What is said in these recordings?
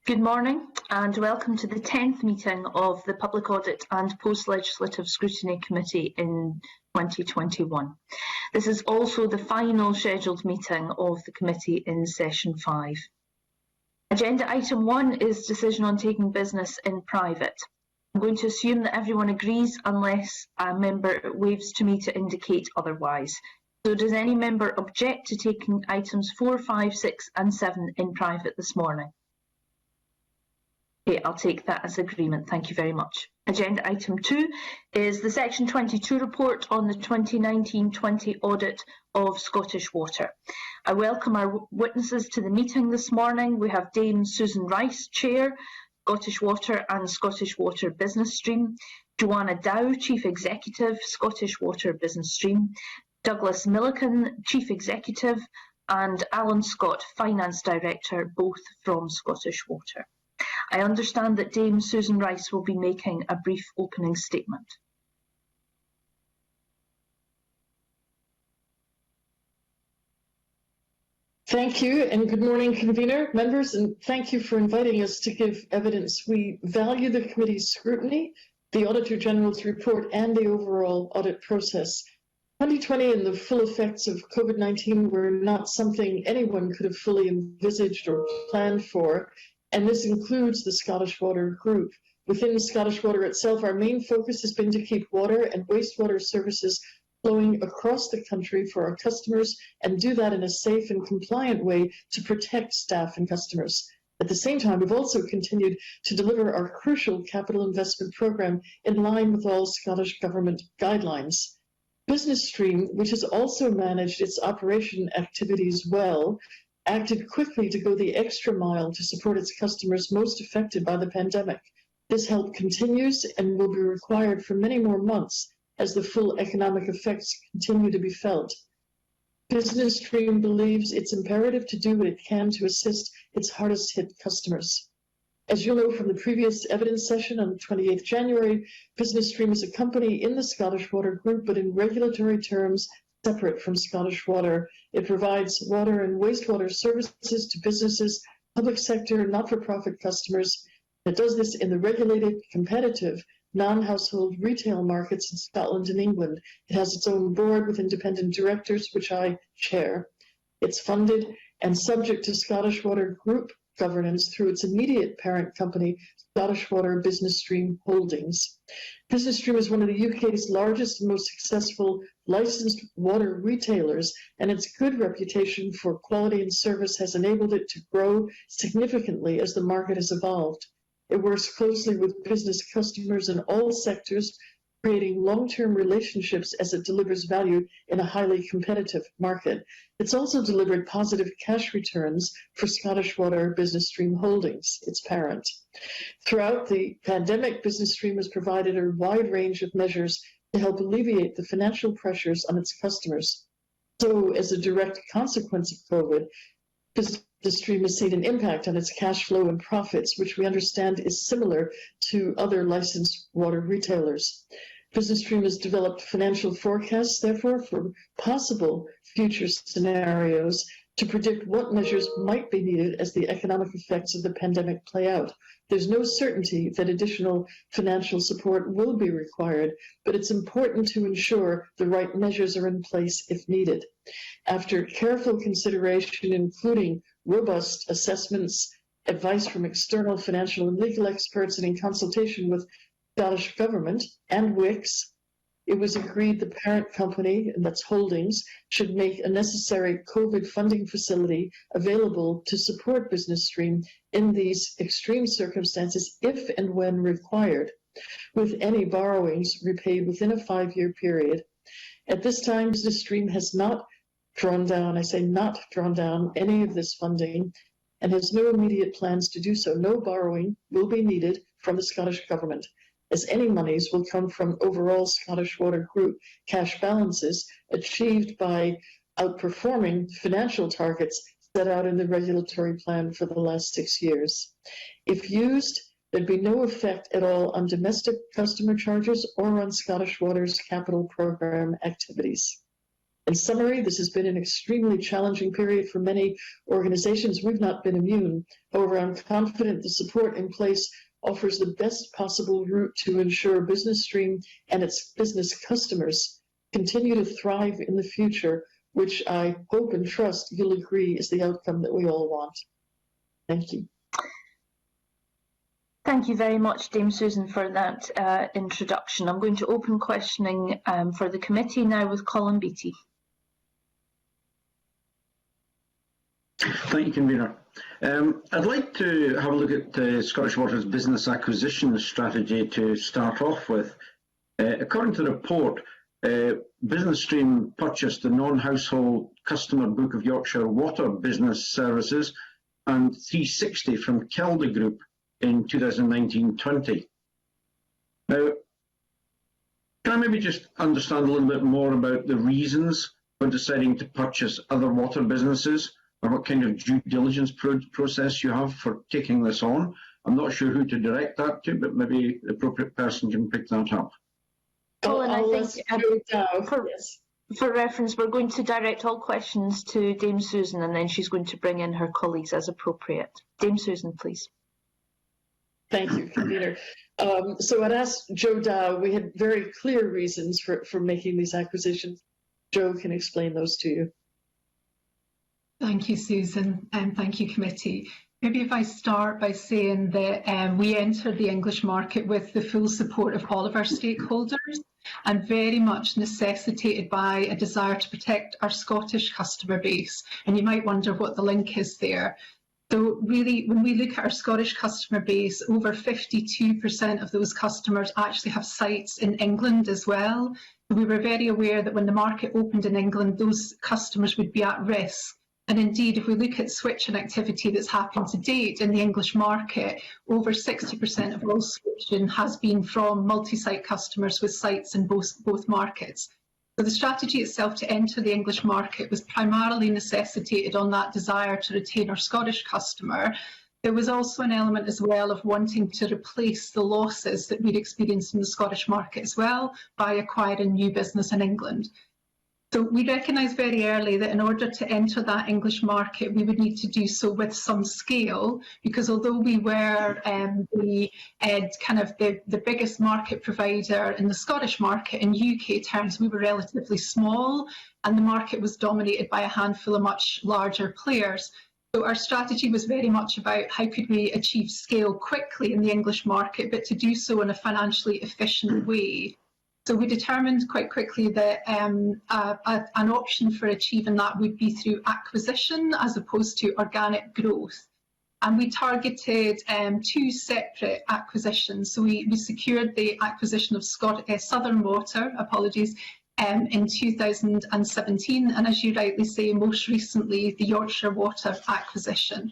Good morning and welcome to the 10th meeting of the Public Audit and Post-Legislative Scrutiny Committee in 2021. This is also the final scheduled meeting of the committee in session 5. Agenda item 1 is decision on taking business in private. I'm going to assume that everyone agrees unless a member waves to me to indicate otherwise. So does any member object to taking items 4, 5, 6 and 7 in private this morning? Okay, I'll take that as agreement. Thank you very much. Agenda item 2 is the Section 22 report on the 2019-20 audit of Scottish Water. I welcome our witnesses to the meeting this morning. We have Dame Susan Rice, Chair, Scottish Water and Scottish Water Business Stream, Joanna Dow, Chief Executive, Scottish Water Business Stream, Douglas Milliken, Chief Executive, and Alan Scott, Finance Director, both from Scottish Water. I understand that Dame Susan Rice will be making a brief opening statement. Thank you and good morning, convener, members, and thank you for inviting us to give evidence. We value the committee's scrutiny, the Auditor General's report, and the overall audit process. 2020 and the full effects of COVID-19 were not something anyone could have fully envisaged or planned for, and this includes the Scottish Water Group. Within Scottish Water itself, our main focus has been to keep water and wastewater services flowing across the country for our customers and do that in a safe and compliant way to protect staff and customers. At the same time, we've also continued to deliver our crucial capital investment programme in line with all Scottish Government guidelines. Business Stream, which has also managed its operation activities well, acted quickly to go the extra mile to support its customers most affected by the pandemic. This help continues and will be required for many more months as the full economic effects continue to be felt. Business Stream believes it's imperative to do what it can to assist its hardest hit customers. As you'll know from the previous evidence session on 28th January, Business Stream is a company in the Scottish Water Group, but in regulatory terms, separate from Scottish Water. It provides water and wastewater services to businesses, public sector, and not-for-profit customers. It does this in the regulated, competitive, non-household retail markets in Scotland and England. It has its own board with independent directors, which I chair. It's funded and subject to Scottish Water Group governance through its immediate parent company, Scottish Water Business Stream Holdings. Business Stream is one of the UK's largest and most successful licensed water retailers, and its good reputation for quality and service has enabled it to grow significantly as the market has evolved. It works closely with business customers in all sectors, creating long-term relationships as it delivers value in a highly competitive market. It's also delivered positive cash returns for Scottish Water Business Stream Holdings, its parent. Throughout the pandemic, Business Stream has provided a wide range of measures to help alleviate the financial pressures on its customers. So, as a direct consequence of COVID, Business Stream has seen an impact on its cash flow and profits, which we understand is similar to other licensed water retailers. Business Stream has developed financial forecasts, therefore, for possible future scenarios to predict what measures might be needed as the economic effects of the pandemic play out. There's no certainty that additional financial support will be required, but it's important to ensure the right measures are in place if needed. After careful consideration, including robust assessments, advice from external financial and legal experts, and in consultation with Scottish Government and Wix, it was agreed the parent company, and that's Holdings, should make a necessary COVID funding facility available to support Business Stream in these extreme circumstances if and when required, with any borrowings repaid within a 5-year period. At this time, Business Stream has not drawn down, I say not drawn down, any of this funding and has no immediate plans to do so. No borrowing will be needed from the Scottish Government, as any monies will come from overall Scottish Water Group cash balances achieved by outperforming financial targets set out in the regulatory plan for the last 6 years. If used, there'd be no effect at all on domestic customer charges or on Scottish Water's capital program activities. In summary, this has been an extremely challenging period for many organizations. We've not been immune. However, I'm confident the support in place offers the best possible route to ensure Business Stream and its business customers continue to thrive in the future, which I hope and trust you'll agree is the outcome that we all want. Thank you. Thank you very much, Dame Susan, for that introduction. I'm going to open questioning for the committee now with Colin Beattie. Thank you, Convener. I'd like to have a look at Scottish Water's business acquisition strategy to start off with. According to the report, Business Stream purchased the non-household customer book of Yorkshire Water Business Services and 360 from Kelda Group in 2019-20. Now, can I maybe just understand a little bit more about the reasons for deciding to purchase other water businesses, or what kind of due diligence process you have for taking this on? I'm not sure who to direct that to, but maybe the appropriate person can pick that up. Colin, I think for reference, we're going to direct all questions to Dame Susan, and then she's going to bring in her colleagues as appropriate. Dame Susan, please. Thank you, Convener. So I'd ask Joe Dow. We had very clear reasons for making these acquisitions. Joe can explain those to you. Thank you, Susan, and thank you, committee. Maybe if I start by saying that we entered the English market with the full support of all of our stakeholders and very much necessitated by a desire to protect our Scottish customer base. And you might wonder what the link is there. So really, when we look at our Scottish customer base, over 52% of those customers actually have sites in England as well. We were very aware that when the market opened in England, those customers would be at risk. And indeed, if we look at switching activity that's happened to date in the English market, over 60% of all switching has been from multi-site customers with sites in both markets. So the strategy itself to enter the English market was primarily necessitated on that desire to retain our Scottish customer. There was also an element as well of wanting to replace the losses that we'd experienced in the Scottish market as well by acquiring new business in England. So we recognised very early that in order to enter that English market, we would need to do so with some scale, because although we were the biggest market provider in the Scottish market in UK terms, we were relatively small, and the market was dominated by a handful of much larger players. So our strategy was very much about how could we achieve scale quickly in the English market, but to do so in a financially efficient way. So we determined quite quickly that an option for achieving that would be through acquisition as opposed to organic growth. And we targeted two separate acquisitions. So we secured the acquisition of Southern Water, in 2017. And as you rightly say, most recently, the Yorkshire Water acquisition.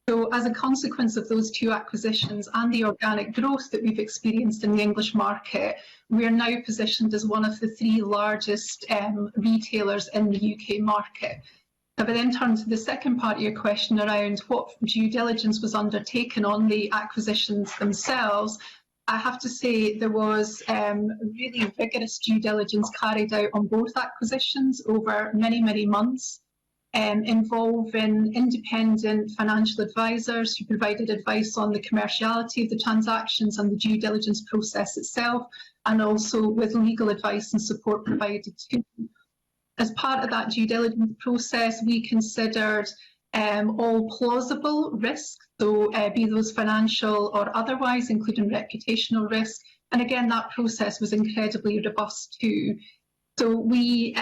So as a consequence of those two acquisitions and the organic growth that we've experienced in the English market, we are now positioned as one of the three largest retailers in the UK market. If I then turn to the second part of your question around what due diligence was undertaken on the acquisitions themselves, I have to say there was really vigorous due diligence carried out on both acquisitions over many, many months. Involving independent financial advisors who provided advice on the commerciality of the transactions and the due diligence process itself, and also with legal advice and support provided too. As part of that due diligence process, we considered all plausible risks, so be those financial or otherwise, including reputational risk. And again, that process was incredibly robust too. So we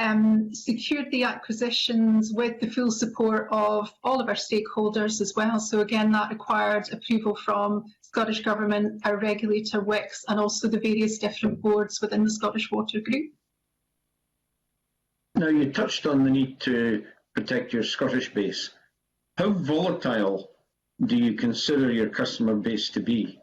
secured the acquisitions with the full support of all of our stakeholders as well. So again, that required approval from Scottish Government, our regulator, Wix, and also the various different boards within the Scottish Water Group. Now, you touched on the need to protect your Scottish base. How volatile do you consider your customer base to be?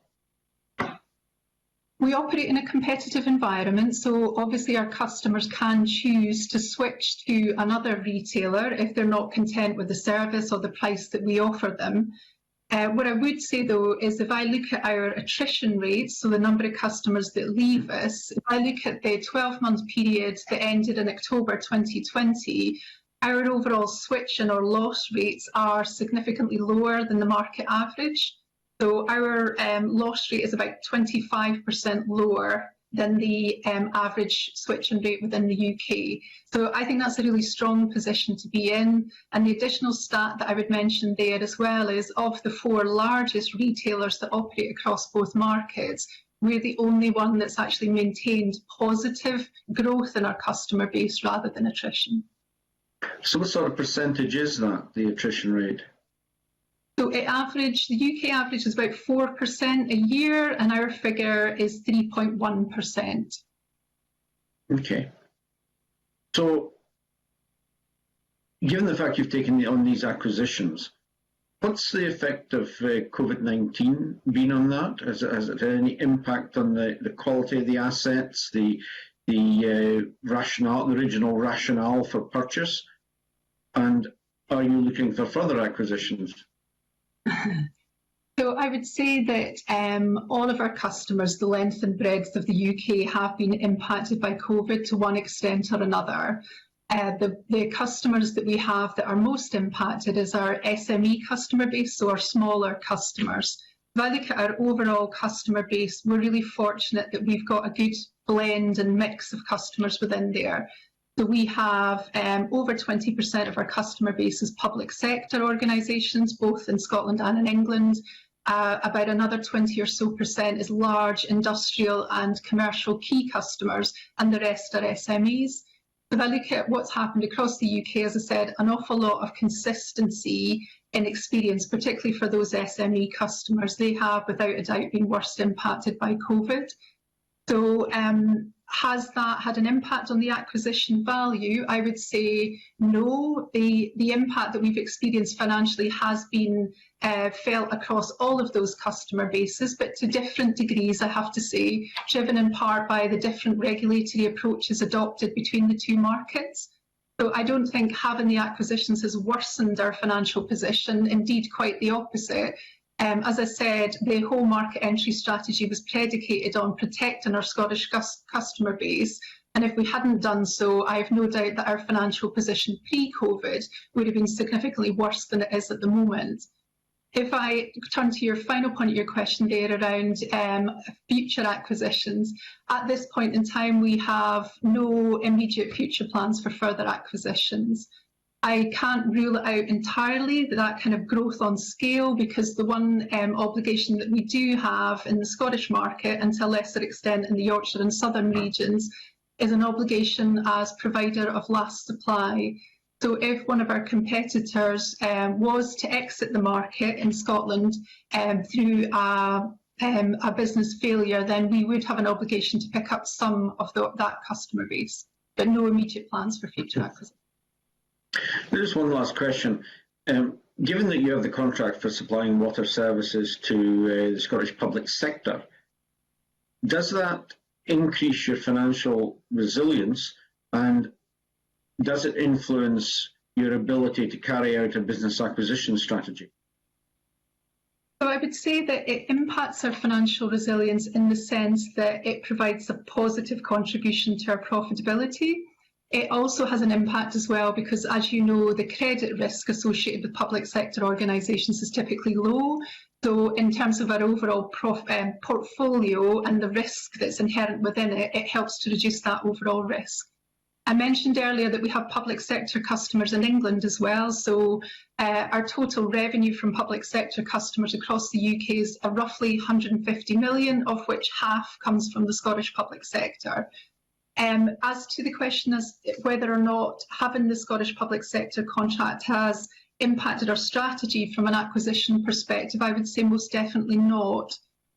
We operate in a competitive environment, so obviously our customers can choose to switch to another retailer if they're not content with the service or the price that we offer them. What I would say, though, is if I look at our attrition rates, so the number of customers that leave us, if I look at the 12-month period that ended in October 2020, our overall switching or loss rates are significantly lower than the market average. So our loss rate is about 25% lower than the average switching rate within the UK. So I think that's a really strong position to be in. And the additional stat that I would mention there as well is of the 4 largest retailers that operate across both markets, we're the only one that's actually maintained positive growth in our customer base rather than attrition. So what sort of percentage is that, the attrition rate? So the UK average is about 4% a year, and our figure is 3.1%. Okay. So, given the fact you've taken on these acquisitions, what's the effect of COVID-19 been on that? Has it had any impact on the quality of the assets, the rationale, the original rationale for purchase? And are you looking for further acquisitions? So I would say that all of our customers, the length and breadth of the UK, have been impacted by COVID to one extent or another. The customers that we have that are most impacted is our SME customer base, so our smaller customers. If I look at our overall customer base, we're really fortunate that we've got a good blend and mix of customers within there. So we have over 20% of our customer base is public sector organisations, both in Scotland and in England. About another 20 or so % is large industrial and commercial key customers, and the rest are SMEs. If I look at what's happened across the UK, as I said, an awful lot of consistency in experience, particularly for those SME customers. They have, without a doubt, been worst impacted by COVID. So has that had an impact on the acquisition value? I would say no. The impact that we've experienced financially has been felt across all of those customer bases, but to different degrees, I have to say, driven in part by the different regulatory approaches adopted between the two markets. So I don't think having the acquisitions has worsened our financial position, indeed quite the opposite. As I said, the whole market entry strategy was predicated on protecting our Scottish customer base. And if we hadn't done so, I have no doubt that our financial position pre-COVID would have been significantly worse than it is at the moment. If I turn to your final point of your question there around future acquisitions, at this point in time, we have no immediate future plans for further acquisitions. I can't rule it out entirely, that kind of growth on scale, because the one obligation that we do have in the Scottish market, and to a lesser extent in the Yorkshire and Southern regions, is an obligation as provider of last supply. So if one of our competitors was to exit the market in Scotland through a business failure, then we would have an obligation to pick up some of that customer base, but no immediate plans for future acquisitions. There's one last question. Given that you have the contract for supplying water services to the Scottish public sector, does that increase your financial resilience, and does it influence your ability to carry out a business acquisition strategy? So I would say that it impacts our financial resilience in the sense that it provides a positive contribution to our profitability. It also has an impact as well because, as you know, the credit risk associated with public sector organisations is typically low. So in terms of our overall portfolio and the risk that's inherent within it, it helps to reduce that overall risk. I mentioned earlier that we have public sector customers in England as well. So our total revenue from public sector customers across the UK is roughly 150 million, of which half comes from the Scottish public sector. As to the question as whether or not having the Scottish public sector contract has impacted our strategy from an acquisition perspective, I would say most definitely not.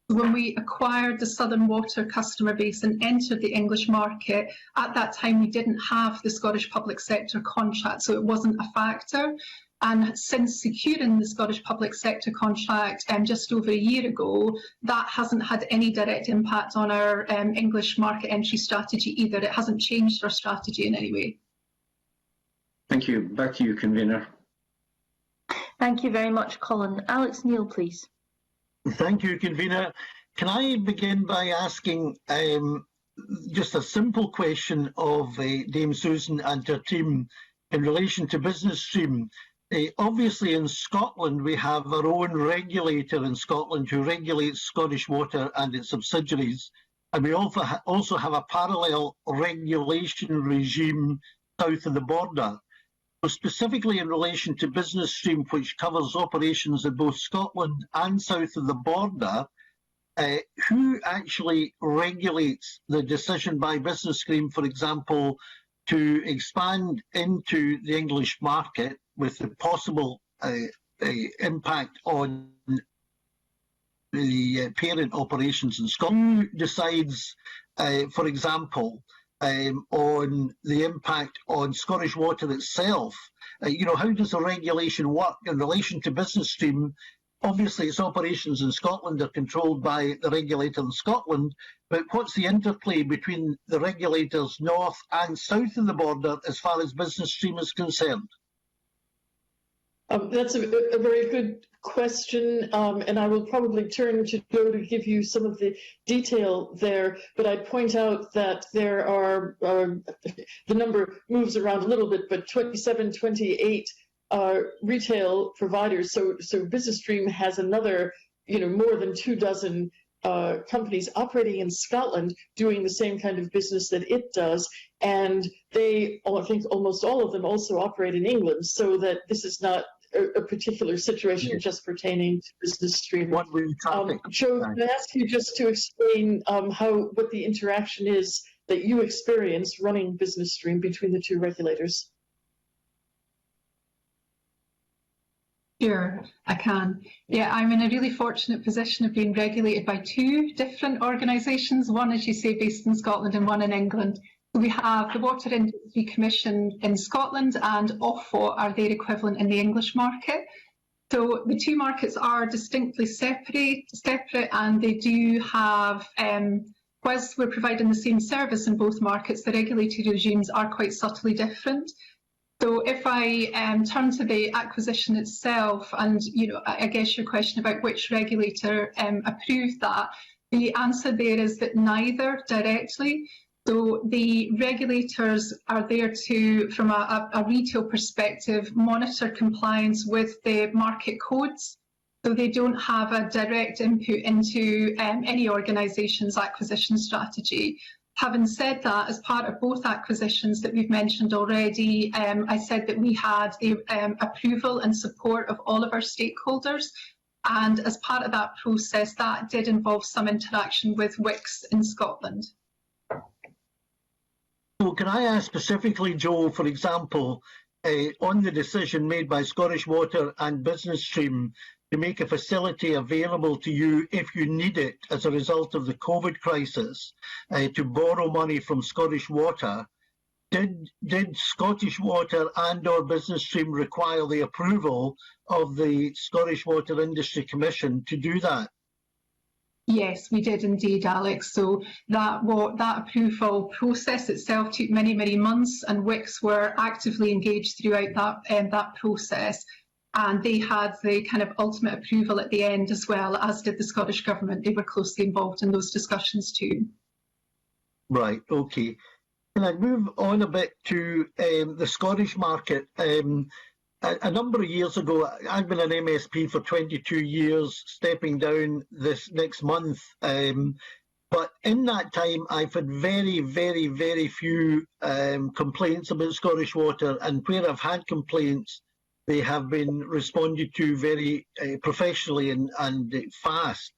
When we acquired the Southern Water customer base and entered the English market, at that time we didn't have the Scottish public sector contract, so it wasn't a factor. And since securing the Scottish public sector contract just over a year ago, that hasn't had any direct impact on our English market entry strategy either. It hasn't changed our strategy in any way. Thank you. Back to you, Convener. Thank you very much, Colin. Alex Neil, please. Thank you, Convener. Can I begin by asking just a simple question of Dame Susan and her team in relation to Business Stream? Obviously, in Scotland, we have our own regulator in Scotland who regulates Scottish Water and its subsidiaries. And we also have a parallel regulation regime south of the border. So specifically in relation to Business Stream, which covers operations in both Scotland and south of the border, who actually regulates the decision by Business Stream, for example, to expand into the English market with the possible impact on the parent operations in Scotland? Who decides, for example, on the impact on Scottish Water itself? How does the regulation work in relation to Business Stream? Obviously, its operations in Scotland are controlled by the regulator in Scotland, but what's the interplay between the regulators north and south of the border as far as Business Stream is concerned? That's a very good question, and I will probably turn to Joe to give you some of the detail there, but I'd point out that there are, the number moves around a little bit, but 27, 28 retail providers. So Business Stream has another, more than 24 companies operating in Scotland doing the same kind of business that it does, and I think almost all of them also operate in England, so that this is not a particular situation just pertaining to Business Stream. Joe, can I ask you just to explain what the interaction is that you experience running Business Stream between the two regulators? Sure, I can. Yeah, I'm in a really fortunate position of being regulated by two different organisations, one, as you say, based in Scotland and one in England. We have the Water Industry Commission in Scotland and Ofwat are their equivalent in the English market. So the two markets are distinctly separate, and they do have, whilst we're providing the same service in both markets, the regulatory regimes are quite subtly different. So if I turn to the acquisition itself, and I guess your question about which regulator approved that, the answer there is that neither directly. So the regulators are there to, from a retail perspective, monitor compliance with the market codes. So they don't have a direct input into any organisation's acquisition strategy. Having said that, as part of both acquisitions that we've mentioned already, I said that we had the approval and support of all of our stakeholders. And as part of that process, that did involve some interaction with Wix in Scotland. So can I ask specifically, Joe, for example, on the decision made by Scottish Water and Business Stream to make a facility available to you if you need it as a result of the COVID crisis, to borrow money from Scottish Water, did Scottish Water and or Business Stream require the approval of the Scottish Water Industry Commission to do that? Yes, we did indeed, Alex. So that approval process itself took many, many months, and Wix were actively engaged throughout that process. And they had the kind of ultimate approval at the end, as well as did the Scottish Government. They were closely involved in those discussions too. Right, okay. Can I move on a bit to the Scottish market? A number of years ago, I've been an MSP for 22 years, stepping down this next month. But in that time, I've had very, very, very few complaints about Scottish Water, and where I've had complaints, they have been responded to very professionally and fast.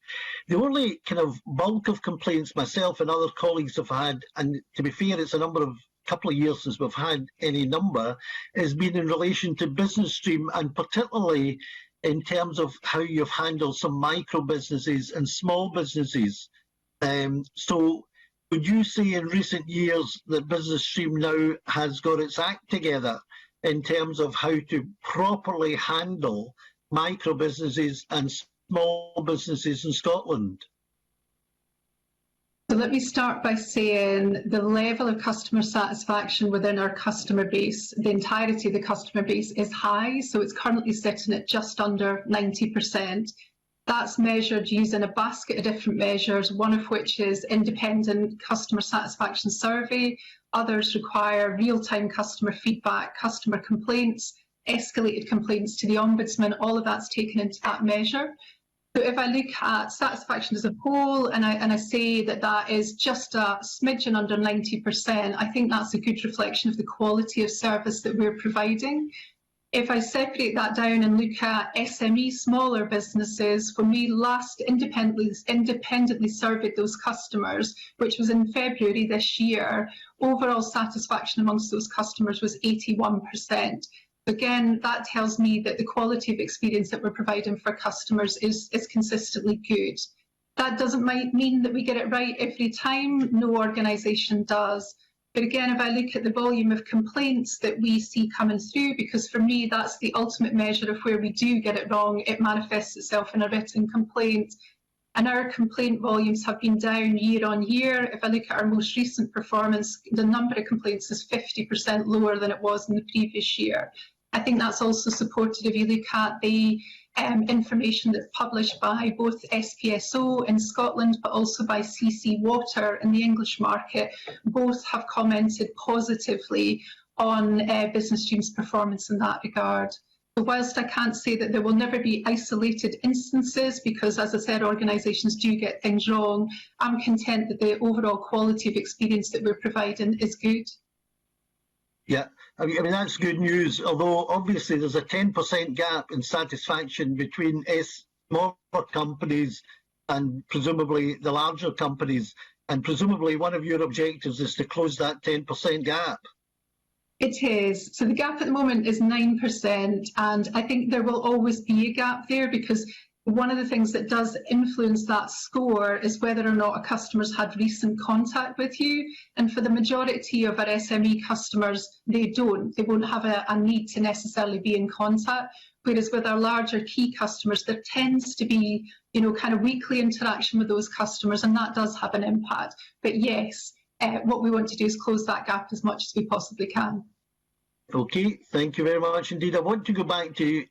The only kind of bulk of complaints myself and other colleagues have had, and to be fair, it's a couple of years since we've had any number, has been in relation to Business Stream, and particularly in terms of how you've handled some micro businesses and small businesses. So would you say in recent years that Business Stream now has got its act together in terms of how to properly handle micro businesses and small businesses in Scotland? So let me start by saying the level of customer satisfaction within our customer base, the entirety of the customer base, is high. So it's currently sitting at just under 90%. That's measured using a basket of different measures, one of which is independent customer satisfaction survey. Others require real-time customer feedback, customer complaints, escalated complaints to the Ombudsman. All of that's taken into that measure. So if I look at satisfaction as a whole, and I say that that is just a smidgen under 90%, I think that's a good reflection of the quality of service that we're providing. If I separate that down and look at SME, smaller businesses, when we last independently surveyed those customers, which was in February this year, overall satisfaction amongst those customers was 81%. Again, that tells me that the quality of experience that we're providing for customers is consistently good. That doesn't mean that we get it right every time. No organisation does. But again, if I look at the volume of complaints that we see coming through, because for me, that's the ultimate measure of where we do get it wrong, it manifests itself in a written complaint. And our complaint volumes have been down year on year. If I look at our most recent performance, the number of complaints is 50% lower than it was in the previous year. I think that's also supported if you look at the information that's published by both SPSO in Scotland, but also by CC Water in the English market. Both have commented positively on Business Stream's performance in that regard. So whilst I can't say that there will never be isolated instances, because as I said, organisations do get things wrong, I'm content that the overall quality of experience that we're providing is good. Yeah, I mean that's good news, although obviously there's a 10% gap in satisfaction between smaller companies and presumably the larger companies, and presumably one of your objectives is to close that 10% gap. It is. So the gap at the moment is 9%, and I think there will always be a gap there, because one of the things that does influence that score is whether or not a customer's had recent contact with you. And for the majority of our SME customers, they don't. They won't have a need to necessarily be in contact. Whereas with our larger key customers, there tends to be, kind of weekly interaction with those customers, and that does have an impact. But yes, what we want to do is close that gap as much as we possibly can. Okay, thank you very much indeed. I want to go back to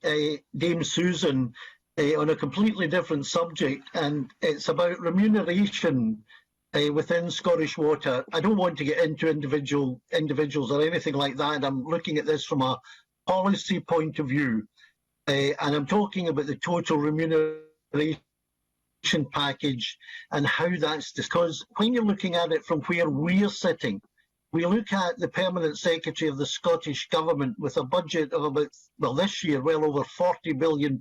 Dame Susan on a completely different subject, and it's about remuneration within Scottish Water. I don't want to get into individuals or anything like that. I'm looking at this from a policy point of view, and I'm talking about the total remuneration package and how that's, because when you're looking at it from where we're sitting, we look at the Permanent Secretary of the Scottish Government with a budget of about, well, this year, well over £40 billion,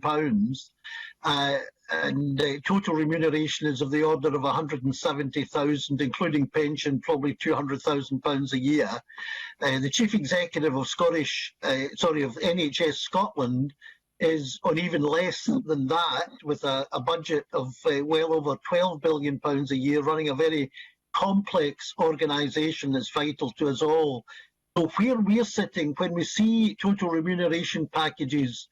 and total remuneration is of the order of 170,000, including pension, probably £200,000 a year. The Chief Executive of NHS Scotland is on even less than that, with a budget of well over £12 billion a year, running a very complex organisation that's vital to us all. So where we're sitting, when we see total remuneration packages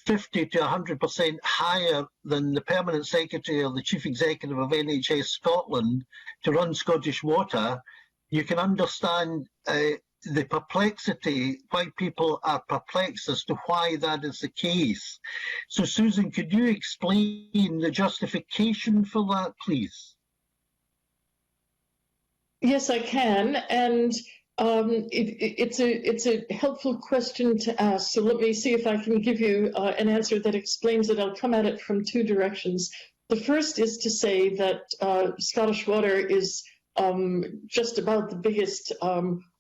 50 to 100% higher than the Permanent Secretary or the Chief Executive of NHS Scotland to run Scottish Water, you can understand the perplexity, why people are perplexed as to why that is the case. So Susan, could you explain the justification for that, please? Yes, I can, and it's a helpful question to ask. So let me see if I can give you an answer that explains it. I'll come at it from two directions. The first is to say that Scottish Water is just about the biggest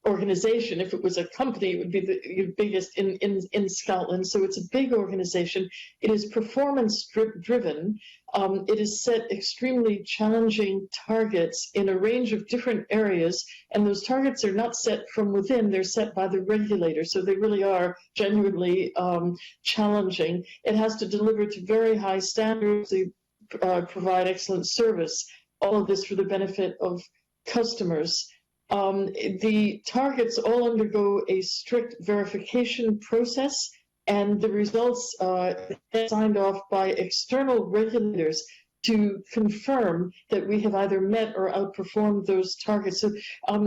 organization. If it was a company, it would be the biggest in Scotland. So it's a big organization. It is performance driven. It has set extremely challenging targets in a range of different areas, and those targets are not set from within, they're set by the regulator, so they really are genuinely challenging. It has to deliver to very high standards, they provide excellent service, all of this for the benefit of customers. The targets all undergo a strict verification process, and the results are signed off by external regulators to confirm that we have either met or outperformed those targets. So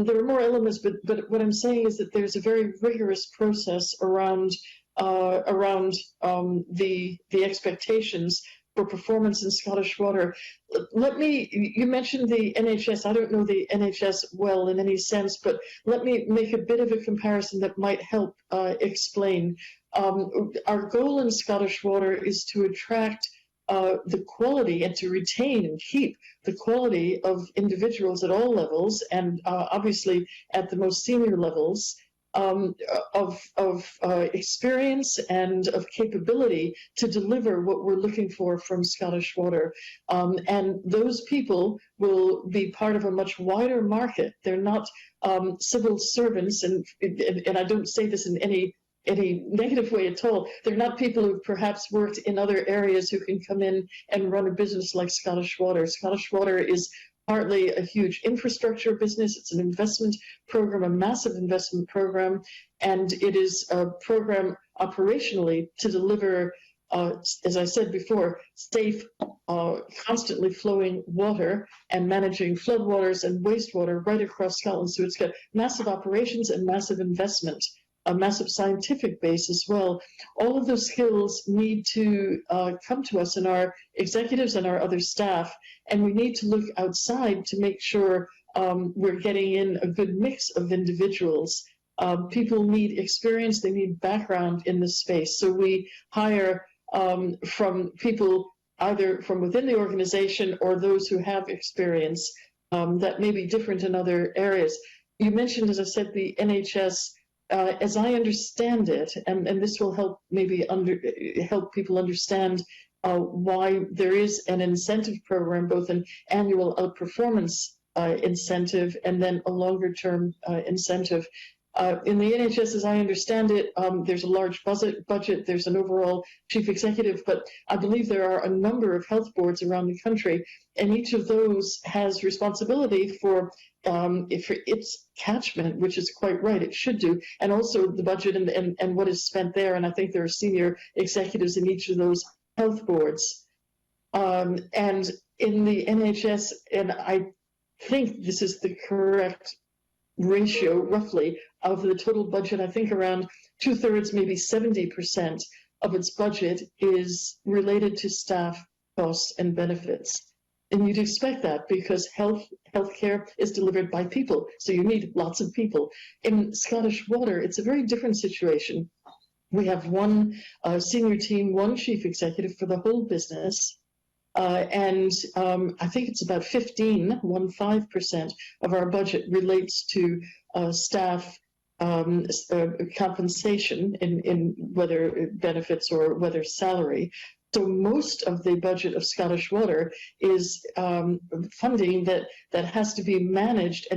there are more elements, but what I'm saying is that there's a very rigorous process around the expectations for performance in Scottish Water. You mentioned the NHS. I don't know the NHS well in any sense, but let me make a bit of a comparison that might help explain. Our goal in Scottish Water is to attract the quality and to retain and keep the quality of individuals at all levels, and obviously at the most senior levels, of experience and of capability to deliver what we're looking for from Scottish Water. And those people will be part of a much wider market. They're not civil servants, and I don't say this in any negative way at all. They're not people who've perhaps worked in other areas who can come in and run a business like Scottish Water. Scottish Water is partly a huge infrastructure business. It's an investment program, a massive investment program, and it is a program operationally to deliver, as I said before, safe, constantly flowing water and managing floodwaters and wastewater right across Scotland. So it's got massive operations and massive investment, a massive scientific base as well. All of those skills need to come to us and our executives and our other staff, and we need to look outside to make sure we're getting in a good mix of individuals. People need experience, they need background in this space. So we hire from people either from within the organization or those who have experience that may be different in other areas. You mentioned, as I said, the NHS. As I understand it, and this will help maybe help people understand why there is an incentive program, both an annual outperformance incentive and then a longer-term incentive. In the NHS, as I understand it, there's a large budget, there's an overall chief executive, but I believe there are a number of health boards around the country, and each of those has responsibility for its catchment, which is quite right, it should do, and also the budget and what is spent there. And I think there are senior executives in each of those health boards. And in the NHS, and I think this is the correct ratio, roughly, of the total budget, I think around 2/3, maybe 70% of its budget is related to staff costs and benefits. And you'd expect that because healthcare is delivered by people, so you need lots of people. In Scottish Water, it's a very different situation. We have one senior team, one chief executive for the whole business, and I think it's about 15% of our budget relates to staff compensation in whether benefits or whether salary. So most of the budget of Scottish Water is funding that has to be managed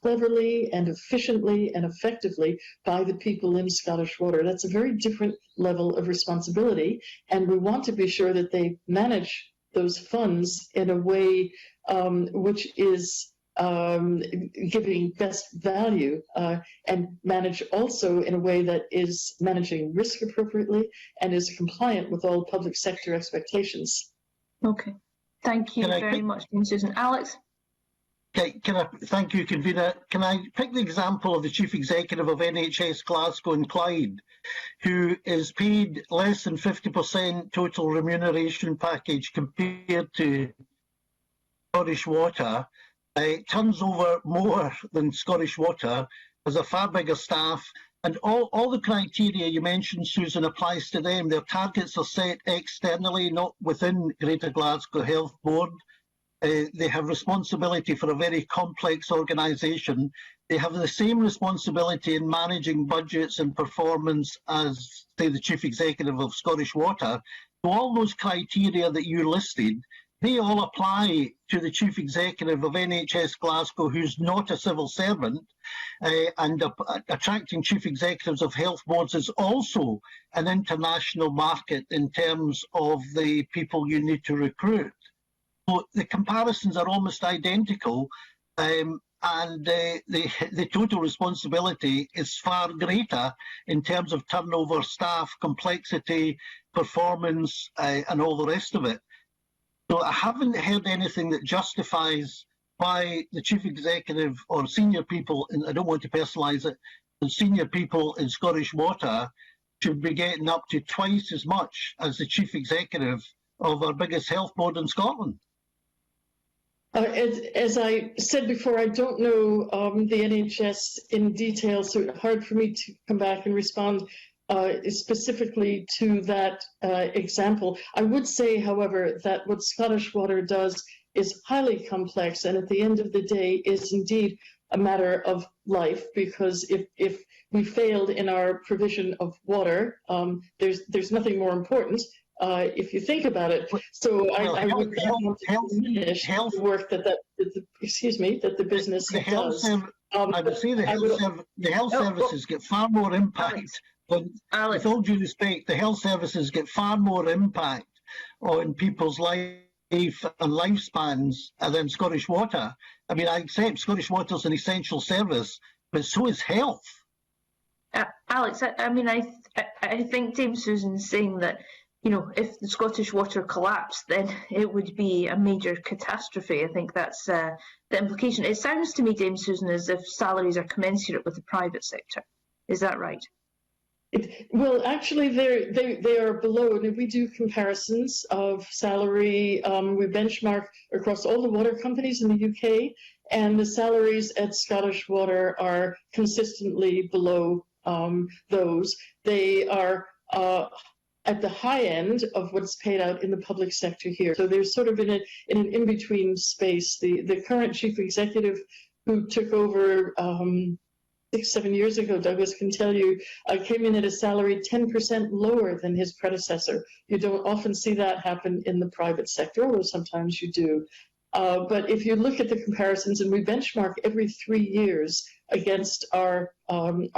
cleverly and efficiently and effectively by the people in Scottish Water. That's a very different level of responsibility, and we want to be sure that they manage those funds in a way which is giving best value and manage also in a way that is managing risk appropriately and is compliant with all public sector expectations. Okay, thank you very much, Susan. Alex? Okay, thank you, convener. Can I pick the example of the chief executive of NHS Glasgow and Clyde, who is paid less than 50% total remuneration package compared to Scottish Water? Turns over more than Scottish Water, has a far bigger staff, and all the criteria you mentioned, Susan, applies to them. Their targets are set externally, not within Greater Glasgow Health Board. They have responsibility for a very complex organisation. They have the same responsibility in managing budgets and performance as, say, the chief executive of Scottish Water. So all those criteria that you listed, they all apply to the chief executive of NHS Glasgow, who's not a civil servant, and attracting chief executives of health boards is also an international market in terms of the people you need to recruit. So the comparisons are almost identical, and the total responsibility is far greater in terms of turnover, staff, complexity, performance, and all the rest of it. So I haven't heard anything that justifies why the chief executive or senior people, and I don't want to personalise it, the senior people in Scottish Water should be getting up to twice as much as the chief executive of our biggest health board in Scotland. As I said before, I don't know the NHS in detail, so it's hard for me to come back and respond specifically to that example. I would say, however, that what Scottish Water does is highly complex, and at the end of the day is indeed a matter of life, because if we failed in our provision of water, there's nothing more important. If you think about it, so I would diminish the work that the business does. I would say the health services get far more impact. Alex, with all due respect, the health services get far more impact on people's life and lifespans than Scottish Water. I mean, I accept Scottish Water is an essential service, but so is health. Alex, I think Dame Susan's saying that, you know, if the Scottish Water collapsed, then it would be a major catastrophe. I think that's the implication. It sounds to me, Dame Susan, as if salaries are commensurate with the private sector. Is that right? Well, actually, they are below. And if we do comparisons of salary, we benchmark across all the water companies in the UK, and the salaries at Scottish Water are consistently below those. They are at the high end of what's paid out in the public sector here. So they're sort of in an in-between space. The current chief executive who took over 6-7 years ago, Douglas can tell you, came in at a salary 10% lower than his predecessor. You don't often see that happen in the private sector, although sometimes you do. But if you look at the comparisons, and we benchmark every 3 years against our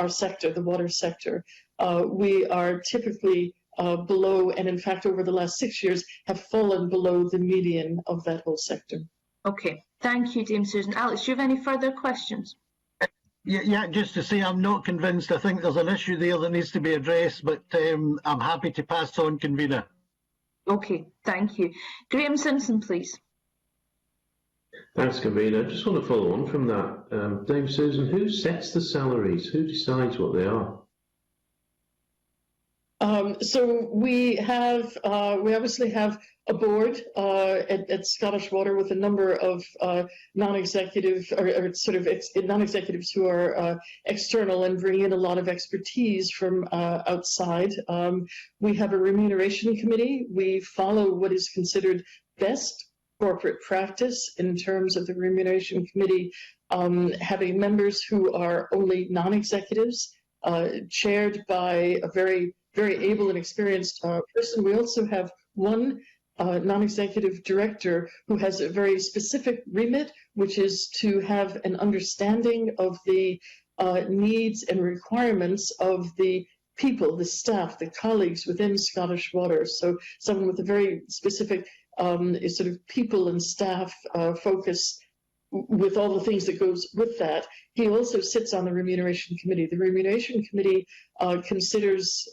sector, the water sector, we are typically below, and in fact over the last 6 years have fallen below the median of that whole sector. Okay, thank you, Dame Susan. Alex, do you have any further questions? Yeah, just to say I'm not convinced. I think there's an issue there that needs to be addressed, but I'm happy to pass on, convener. Okay, thank you. Graham Simpson, please. Thanks, convener. I just want to follow on from that. Dame Susan, who sets the salaries? Who decides what they are? So we obviously have a board at Scottish Water with a number of non-executive or sort of non-executives who are external and bring in a lot of expertise from outside. We have a remuneration committee. We follow what is considered best corporate practice in terms of the remuneration committee having members who are only non-executives, chaired by a very able and experienced person. We also have one non-executive director who has a very specific remit, which is to have an understanding of the needs and requirements of the people, the staff, the colleagues within Scottish Water. So someone with a very specific sort of people and staff focus with all the things that goes with that. He also sits on the remuneration committee. The remuneration committee considers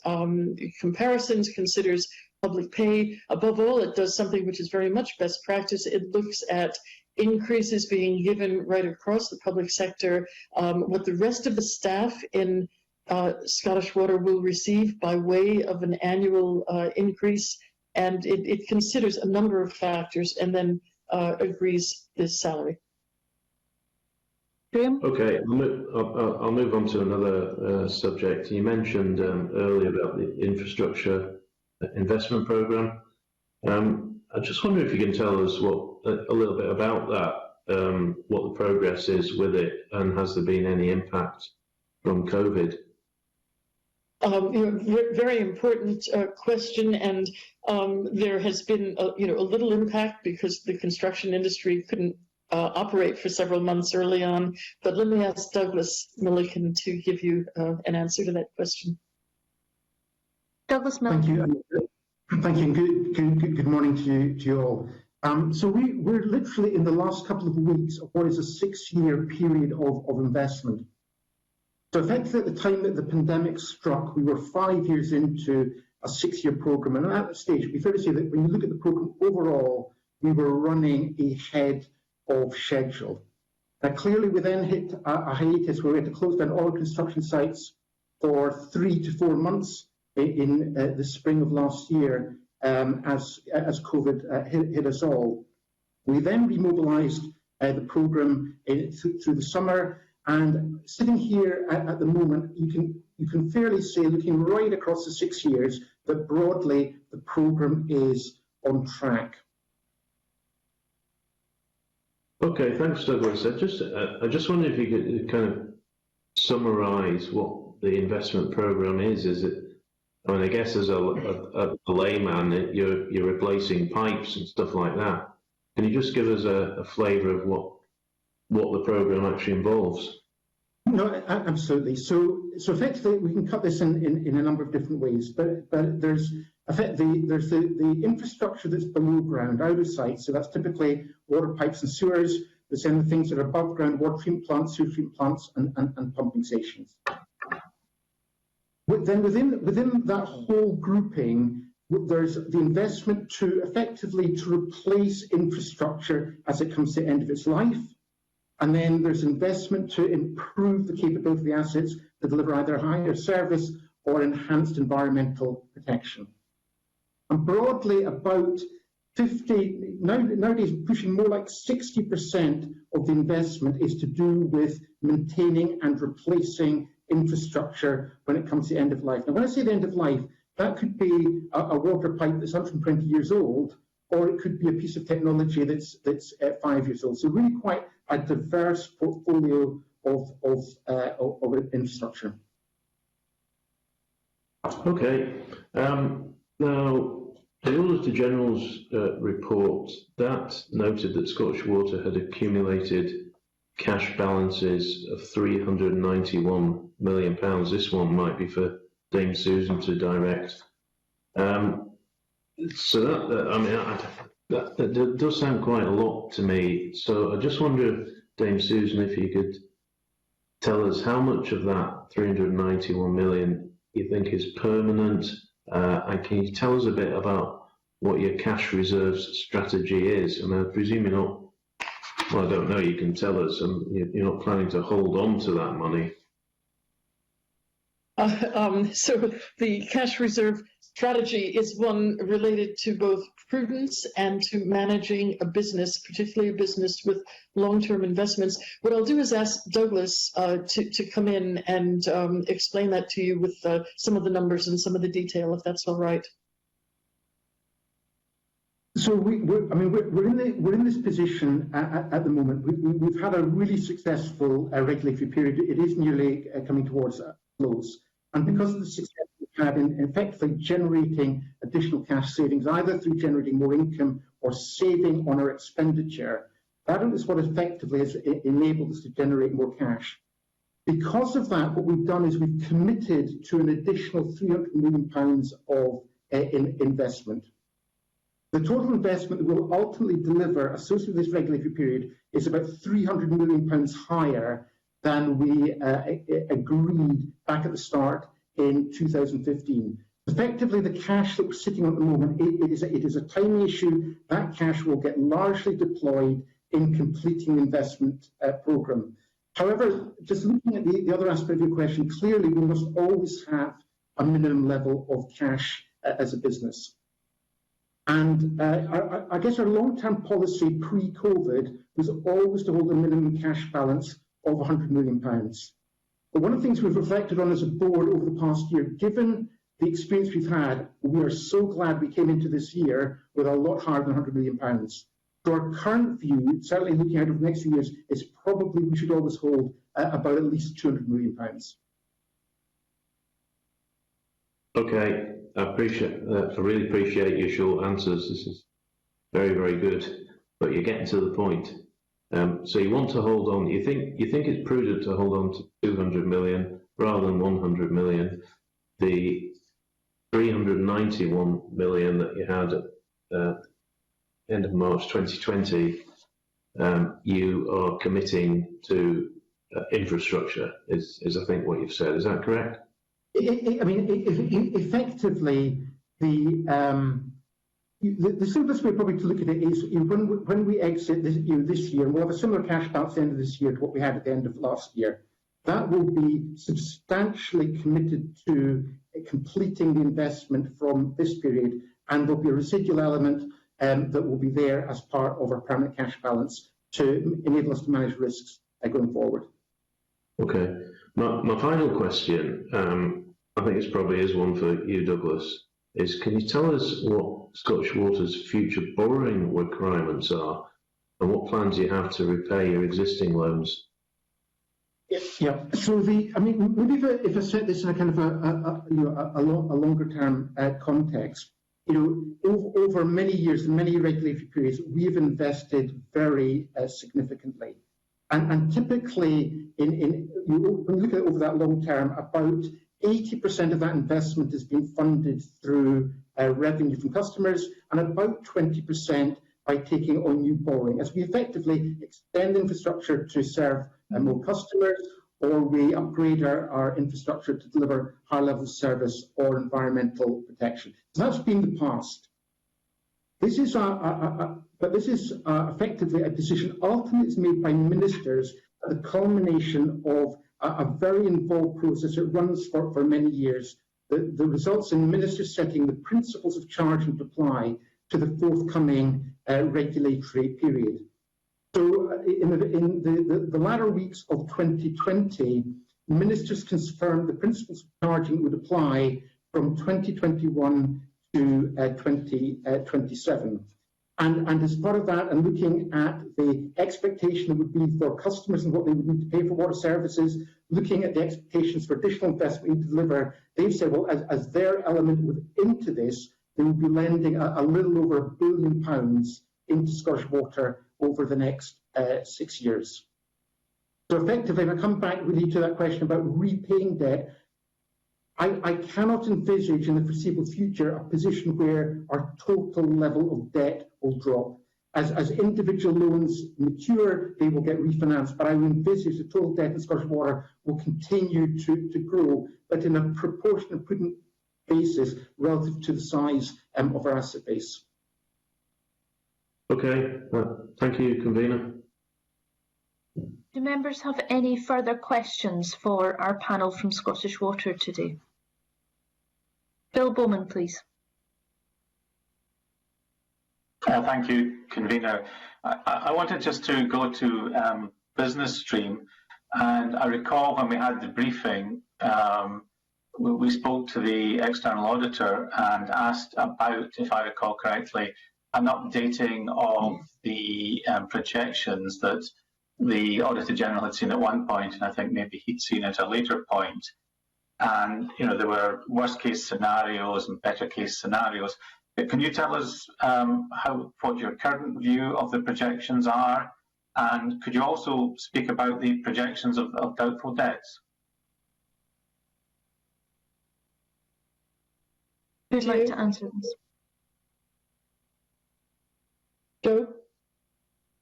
comparisons, considers public pay. Above all, it does something which is very much best practice. It looks at increases being given right across the public sector, what the rest of the staff in Scottish Water will receive by way of an annual increase, and it considers a number of factors and then agrees this salary. Okay, I'll move on to another subject. You mentioned earlier about the infrastructure investment programme. I just wonder if you can tell us a little bit about that, what the progress is with it, and has there been any impact from COVID? Very important question, and there has been a little impact because the construction industry couldn't operate for several months early on. But let me ask Douglas Milliken to give you an answer to that question. Douglas Milliken. Thank you. Good morning to you all. So we're literally in the last couple of weeks of what is a 6-year period of investment. So effectively at the time that the pandemic struck, we were 5 years into a 6-year programme. And at that stage, it'd be fair to say that when you look at the programme overall, we were running ahead of schedule. Now, clearly, we then hit a hiatus where we had to close down all construction sites for 3 to 4 months in the spring of last year as COVID hit us all. We then remobilised the programme through the summer, and sitting here at the moment, you can fairly say, looking right across the 6 years, that broadly the programme is on track. Okay, thanks, Douglas. I just wonder if you could kind of summarise what the investment programme is. Is it? I mean, I guess as a layman, you're replacing pipes and stuff like that. Can you just give us a flavour of what the programme actually involves? No, absolutely. So effectively, we can cut this in a number of different ways. But there's the infrastructure that's below ground, out of sight. So that's typically water pipes and sewers. There's then the things that are above ground, water treatment plants, sewer treatment plants, and pumping stations. Then within that whole grouping, there's the investment to effectively to replace infrastructure as it comes to the end of its life. And then there's investment to improve the capability of the assets to deliver either higher service or enhanced environmental protection. And broadly, about 50, nowadays pushing more like 60% of the investment is to do with maintaining and replacing infrastructure when it comes to the end of life. Now, when I say the end of life, that could be a water pipe that's 120 years old, or it could be a piece of technology that's 5 years old. So really quite a diverse portfolio of infrastructure. Okay. Now, the Auditor General's report, that noted that Scottish Water had accumulated cash balances of £391 million. This one might be for Dame Susan to direct. So that does sound quite a lot to me. So I just wonder, Dame Susan, if you could tell us how much of that 391 million you think is permanent, and can you tell us a bit about what your cash reserves strategy is? And I presume you're not, well, I don't know, you can tell us, you're not planning to hold on to that money. So the cash reserve strategy is one related to both prudence and to managing a business, particularly a business with long-term investments. What I'll do is ask Douglas to come in and explain that to you with some of the numbers and some of the detail, if that's all right. So we're in this position at the moment. We've had a really successful regulatory period. It is nearly coming towards a close, and because of the success we've had in effectively generating additional cash savings, either through generating more income or saving on our expenditure, that is what effectively has enabled us to generate more cash. Because of that, what we've done is we've committed to an additional £300 million of investment. The total investment that will ultimately deliver associated with this regulatory period is about £300 million higher than we agreed back at the start in 2015. Effectively, the cash that we're sitting on at the moment, it is a time issue. That cash will get largely deployed in completing the investment programme. However, just looking at the other aspect of your question, clearly we must always have a minimum level of cash as a business. And I guess our long-term policy pre-COVID was always to hold a minimum cash balance of £100 million. But one of the things we've reflected on as a board over the past year, given the experience we've had, we are so glad we came into this year with a lot higher than £100 million. So our current view, certainly looking out over the next few years, is probably we should always hold about at least £200 million. Okay. I really appreciate your short answers. This is very, very good. But you're getting to the point. So you want to hold on. You think it's prudent to hold on to 200 million rather than 100 million. The 391 million that you had at end of March 2020, you are committing to infrastructure. Is I think what you've said. Is that correct? Effectively, the simplest way probably to look at it is when we exit this year, we'll have a similar cash balance at the end of this year to what we had at the end of last year. That will be substantially committed to completing the investment from this period, and there'll be a residual element that will be there as part of our permanent cash balance to enable us to manage risks going forward. Okay. My final question, I think this probably is one for you, Douglas, is can you tell us what Scottish Water's future borrowing requirements are and what plans you have to repay your existing loans? Yeah. So maybe if I set this in a kind of a longer term context, over many years and many regulatory periods, we've invested very significantly, and typically when you look at it over that long term, about 80% of that investment has been funded through revenue from customers, and about 20% by taking on new borrowing, as we effectively extend infrastructure to serve more customers, or we upgrade our infrastructure to deliver high level of service or environmental protection. So that's been the past. This is effectively a decision ultimately made by ministers at the culmination of a very involved process that runs for many years. The results in ministers setting the principles of charge and apply to the forthcoming regulatory period. So in the latter weeks of 2020, ministers confirmed the principles of charging would apply from 2021 to 2027. And as part of that, and looking at the expectation that would be for customers and what they would need to pay for water services, looking at the expectations for additional investment to deliver, they've said, well, as their element into this, they will be lending a little over £1 billion into Scottish Water over the next 6 years. So effectively, if I come back really to that question about repaying debt, I cannot envisage in the foreseeable future a position where our total level of debt will drop. As individual loans mature, they will get refinanced, but I would envisage the total debt in Scottish Water will continue to grow, but in a proportionate, prudent basis relative to the size of our asset base. Okay, thank you, Convener. Do members have any further questions for our panel from Scottish Water today? Bill Bowman, please. Thank you, Convener. I wanted just to go to business stream, and I recall when we had the briefing, we spoke to the external auditor and asked about, if I recall correctly, an updating of the projections that the Auditor General had seen at one point, and I think maybe he'd seen at a later point. And there were worst case scenarios and better case scenarios. Can you tell us what your current view of the projections are? And could you also speak about the projections of doubtful debts? Who'd like to answer this? Joe?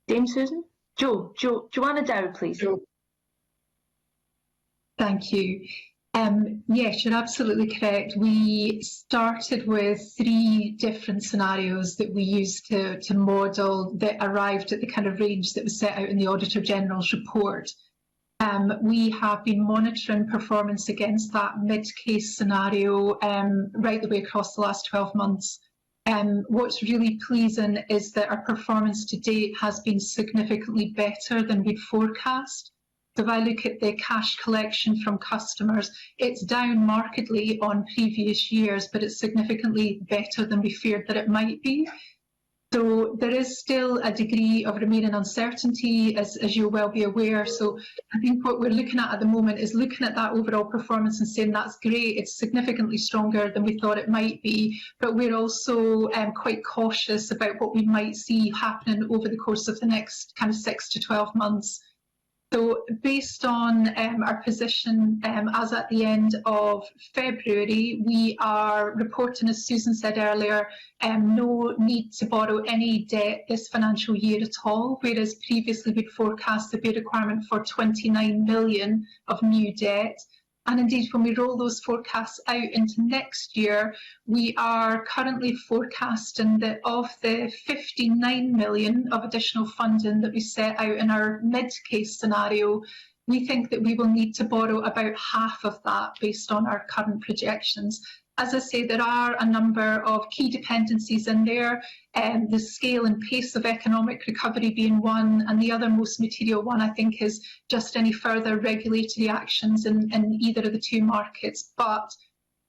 Dame Susan? Joanna Dow, please. Joe. Thank you. Yes, you're absolutely correct. We started with 3 different scenarios that we used to model that arrived at the kind of range that was set out in the Auditor General's report. We have been monitoring performance against that mid-case scenario right the way across the last 12 months. What's really pleasing is that our performance to date has been significantly better than we'd forecast. So if I look at the cash collection from customers, it's down markedly on previous years, but it's significantly better than we feared that it might be. So there is still a degree of remaining uncertainty, as you'll well be aware. So I think what we're looking at the moment is looking at that overall performance and saying that's great, it's significantly stronger than we thought it might be, but we're also quite cautious about what we might see happening over the course of the next kind of 6 to 12 months. So based on our position as at the end of February, we are reporting, as Susan said earlier, no need to borrow any debt this financial year at all, whereas previously we'd forecast there'd be a requirement for 29 million of new debt. And indeed, when we roll those forecasts out into next year, we are currently forecasting that of the 59 million of additional funding that we set out in our mid-case scenario, we think that we will need to borrow about half of that based on our current projections. As I say, there are a number of key dependencies in there, the scale and pace of economic recovery being one, and the other most material one, I think, is just any further regulatory actions in either of the two markets. But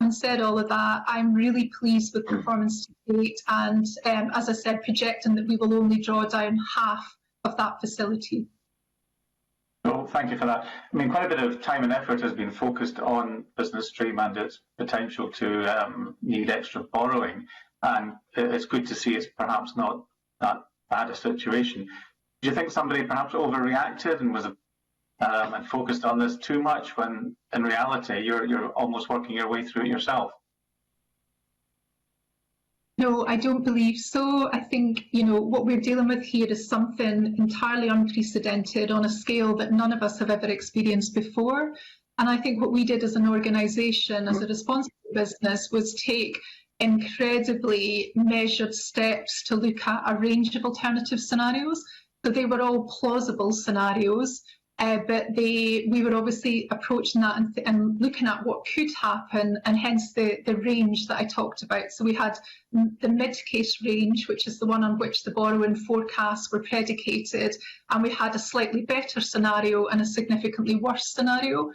having said all of that, I'm really pleased with performance to date, and as I said, projecting that we will only draw down half of that facility. Well, thank you for that. I mean, quite a bit of time and effort has been focused on Business Stream and its potential to need extra borrowing, and it's good to see it's perhaps not that bad a situation. Do you think somebody perhaps overreacted and was and focused on this too much, when in reality you're almost working your way through it yourself? No, I don't believe so. I think, what we're dealing with here is something entirely unprecedented on a scale that none of us have ever experienced before. And I think what we did as an organisation, as a responsible business, was take incredibly measured steps to look at a range of alternative scenarios. So they were all plausible scenarios. But we were obviously approaching that and looking at what could happen, and hence the range that I talked about. So we had the mid-case range, which is the one on which the borrowing forecasts were predicated, and we had a slightly better scenario and a significantly worse scenario.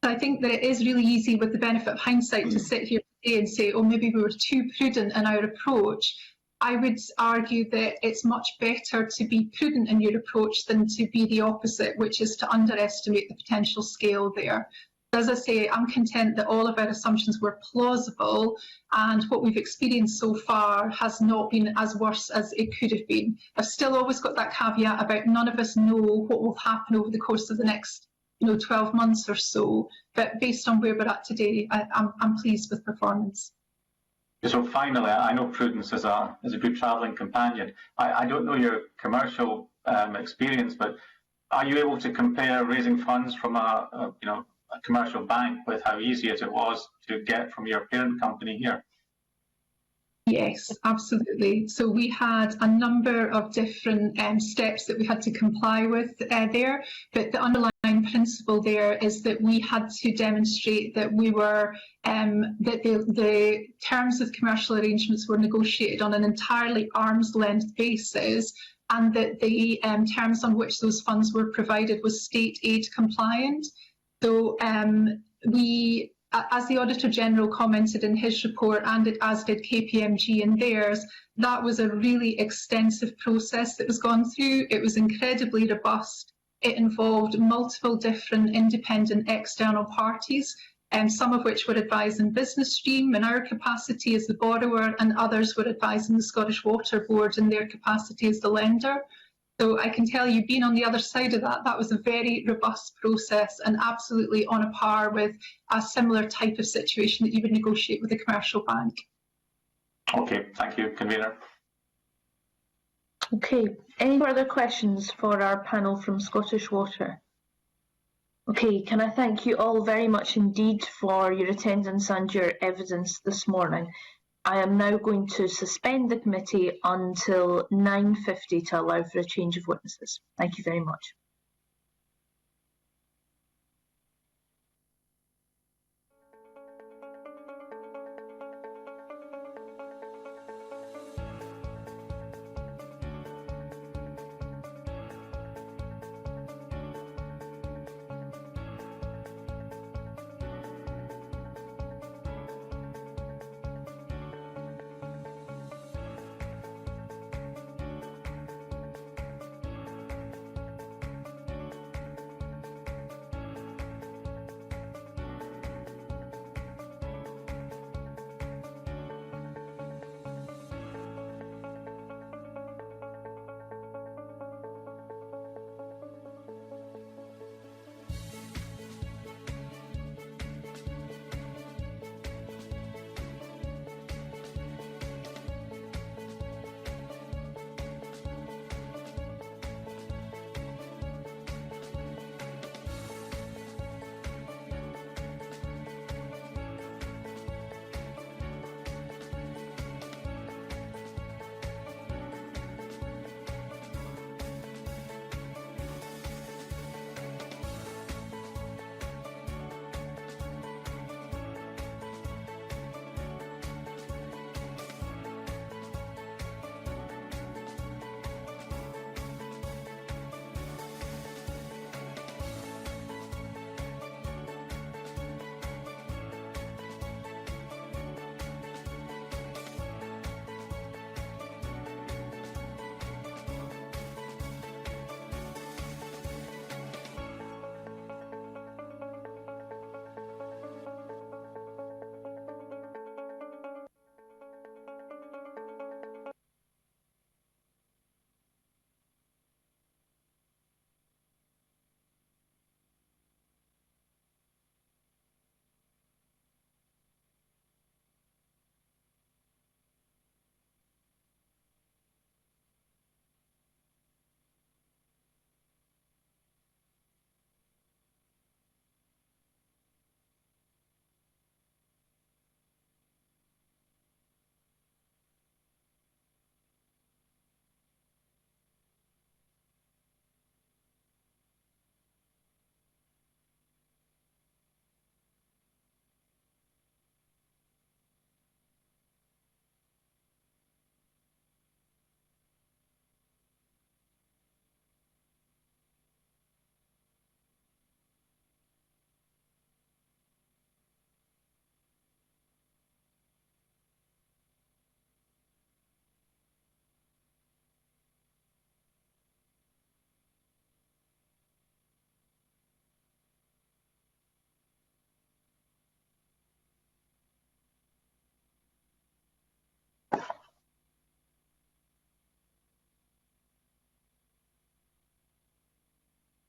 So I think that it is really easy, with the benefit of hindsight, to sit here today and say, oh, maybe we were too prudent in our approach. I would argue that it's much better to be prudent in your approach than to be the opposite, which is to underestimate the potential scale there. As I say, I'm content that all of our assumptions were plausible, and what we've experienced so far has not been as worse as it could have been. I've still always got that caveat about none of us know what will happen over the course of the next 12 months or so, but based on where we're at today, I'm pleased with performance. So finally, I know prudence is a good travelling companion. I don't know your commercial experience, but are you able to compare raising funds from a commercial bank with how easy it was to get from your parent company here? Yes, absolutely. So we had a number of different steps that we had to comply with there, but the underlying principle there is that we had to demonstrate that we were that the terms of commercial arrangements were negotiated on an entirely arm's length basis, and that the terms on which those funds were provided was state aid compliant. So we, as the Auditor General commented in his report, and as did KPMG in theirs, that was a really extensive process that was gone through. It was incredibly robust. It involved multiple different independent external parties, some of which were advising Business Stream in our capacity as the borrower, and others were advising the Scottish Water Board in their capacity as the lender. So I can tell you, being on the other side of that, that was a very robust process and absolutely on a par with a similar type of situation that you would negotiate with a commercial bank. Okay, thank you, Convener. Okay, any further questions for our panel from Scottish Water? Okay, can I thank you all very much indeed for your attendance and your evidence this morning. I am now going to suspend the committee until 9:50 to allow for a change of witnesses. Thank you very much.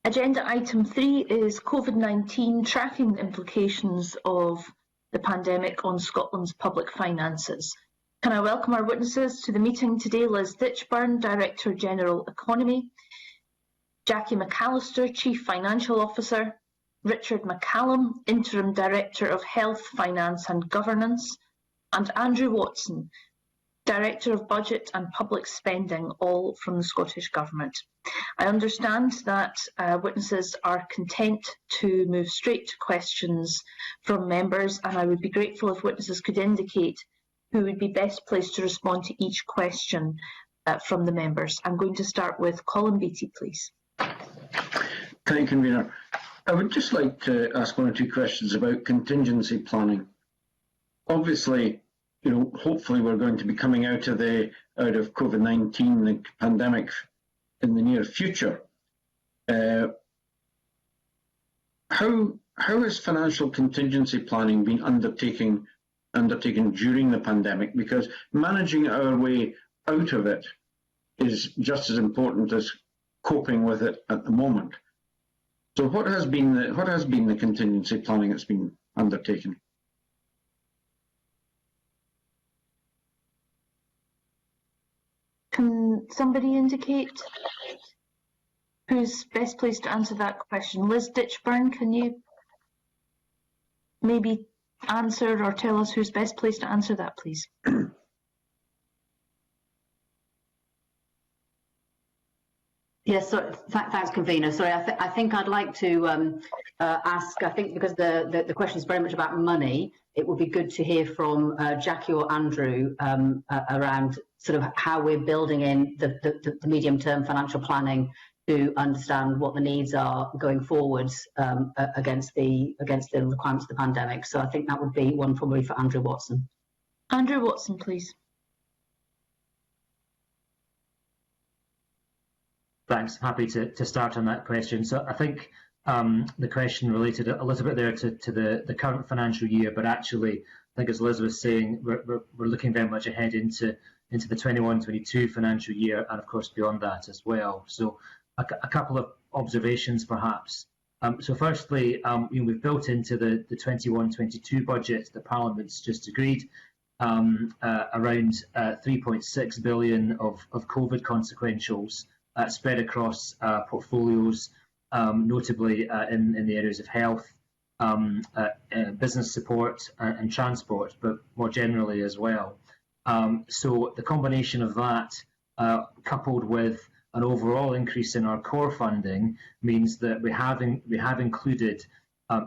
Agenda item 3 is COVID-19, tracking the implications of the pandemic on Scotland's public finances. Can I welcome our witnesses to the meeting today? Liz Ditchburn, Director General Economy, Jackie McAllister, Chief Financial Officer, Richard McCallum, Interim Director of Health, Finance and Governance, and Andrew Watson, Director of Budget and Public Spending, all from the Scottish Government. I understand that witnesses are content to move straight to questions from members, and I would be grateful if witnesses could indicate who would be best placed to respond to each question from the members. I'm going to start with Colin Beattie, please. Thank you, Convener. I would just like to ask one or two questions about contingency planning. Obviously, hopefully we're going to be coming out of COVID-19, the pandemic, in the near future. How has financial contingency planning been undertaken during the pandemic? Because managing our way out of it is just as important as coping with it at the moment. So what has been the contingency planning that's been undertaken? Can somebody indicate who's best placed to answer that question? Liz Ditchburn, can you maybe answer or tell us who's best placed to answer that, please? Yes, so thanks, Convener. Sorry, I think I'd like to ask, I think because the question is very much about money, it would be good to hear from Jackie or Andrew around sort of how we're building in the medium-term financial planning to understand what the needs are going forwards against the requirements of the pandemic. So I think that would be one probably for Andrew Watson. Andrew Watson, please. Thanks. I'm happy to start on that question. So I think the question related a little bit there to the current financial year, but actually, I think as Liz was saying, we're looking very much ahead into the 21-22 financial year, and of course beyond that as well. So a couple of observations perhaps. So firstly, we've built into the 21-22 budget that Parliament's just agreed around 3.6 billion of COVID consequentials spread across portfolios, notably in the areas of health, business support and transport, but more generally as well. So the combination of that, coupled with an overall increase in our core funding, means that we have included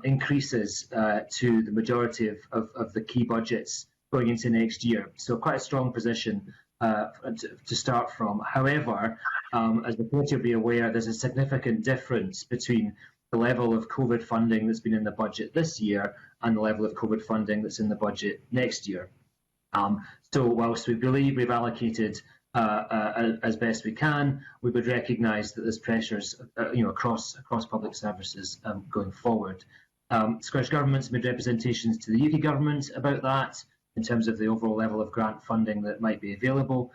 increases to the majority of the key budgets going into next year. So quite a strong position to start from. However, as the committee will be aware, there's a significant difference between the level of COVID funding that's been in the budget this year and the level of COVID funding that's in the budget next year. So whilst we believe we've allocated as best we can, we would recognise that there's pressures across public services going forward. Scottish Government's made representations to the UK Government about that in terms of the overall level of grant funding that might be available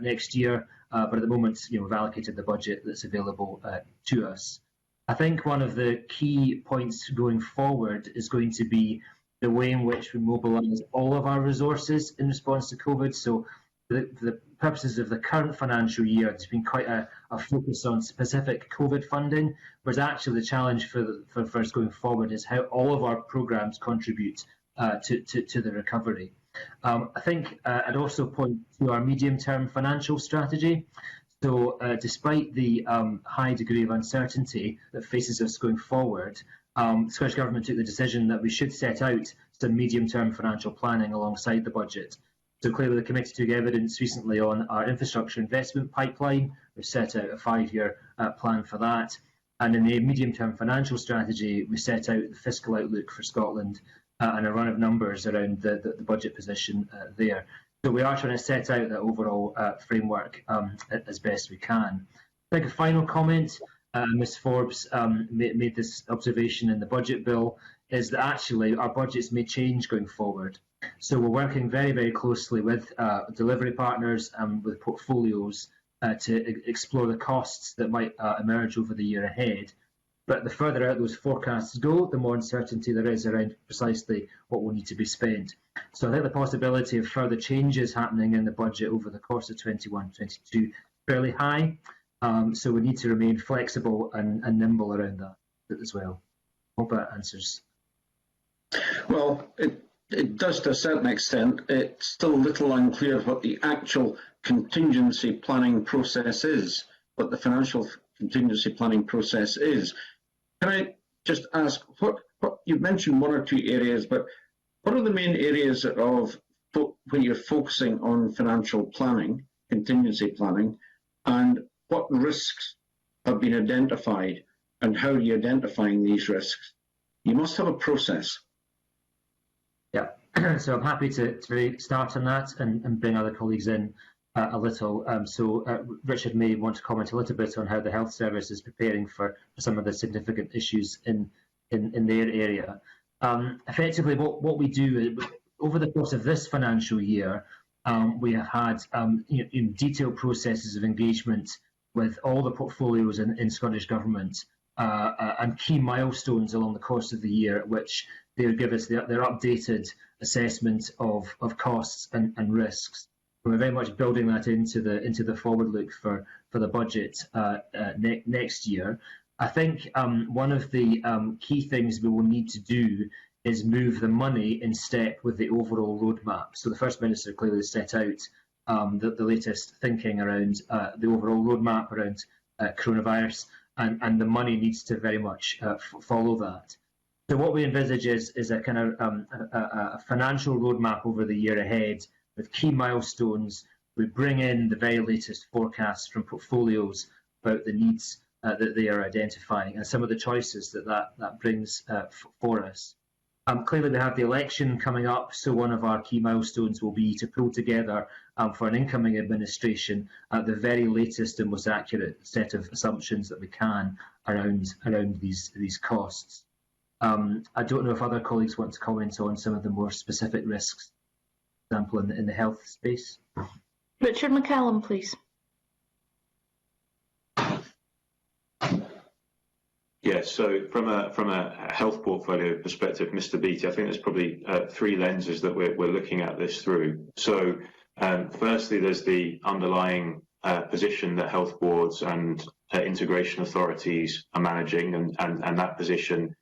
next year, but at the moment we've allocated the budget that's available to us. I think one of the key points going forward is going to be the way in which we mobilise all of our resources in response to COVID. So the purposes of the current financial year, there's been quite a focus on specific COVID funding, whereas actually the challenge for us going forward is how all of our programmes contribute to the recovery. I think I'd also point to our medium-term financial strategy. So despite the high degree of uncertainty that faces us going forward, the Scottish Government took the decision that we should set out some medium-term financial planning alongside the budget. So clearly the committee took evidence recently on our infrastructure investment pipeline. We've set out a 5-year plan for that. And in the medium-term financial strategy, we set out the fiscal outlook for Scotland and a run of numbers around the budget position there. So we are trying to set out that overall framework as best we can. I think a final comment, Ms Forbes made this observation in the budget bill, is that actually our budgets may change going forward. So we're working very, very closely with delivery partners and with portfolios to explore the costs that might emerge over the year ahead. But the further out those forecasts go, the more uncertainty there is around precisely what will need to be spent. So I think the possibility of further changes happening in the budget over the course of 21-22 is fairly high. So we need to remain flexible and nimble around that as well. Hope that answers. Well, it does to a certain extent. It's still a little unclear what the actual contingency planning process is, what the financial contingency planning process is. Can I just ask, what you've mentioned one or two areas, but what are the main areas of when you're focusing on financial planning, contingency planning, and what risks have been identified, and how are you identifying these risks? You must have a process. Yeah, so I'm happy to start on that and bring other colleagues in a little. Richard may want to comment a little bit on how the health service is preparing for some of the significant issues in their area. Effectively, what we do over the course of this financial year, we have had detailed processes of engagement with all the portfolios in Scottish Government and key milestones along the course of the year, at which they'll give us their updated assessment of costs and risks. We're very much building that into the forward look for the budget next year. I think one of the key things we will need to do is move the money in step with the overall roadmap. So the First Minister clearly set out the latest thinking around the overall roadmap around coronavirus, and the money needs to very much follow that. So what we envisage is a kind of a financial roadmap over the year ahead with key milestones. We bring in the very latest forecasts from portfolios about the needs that they are identifying and some of the choices that brings for us. Clearly, we have the election coming up, so one of our key milestones will be to pull together for an incoming administration the very latest and most accurate set of assumptions that we can around these costs. I don't know if other colleagues want to comment on some of the more specific risks, for example, in the health space. Richard McCallum, please. Yes, so from a health portfolio perspective, Mr. Beattie, I think there's probably three lenses that we're looking at this through. So firstly, there's the underlying position that health boards and integration authorities are managing, and that position,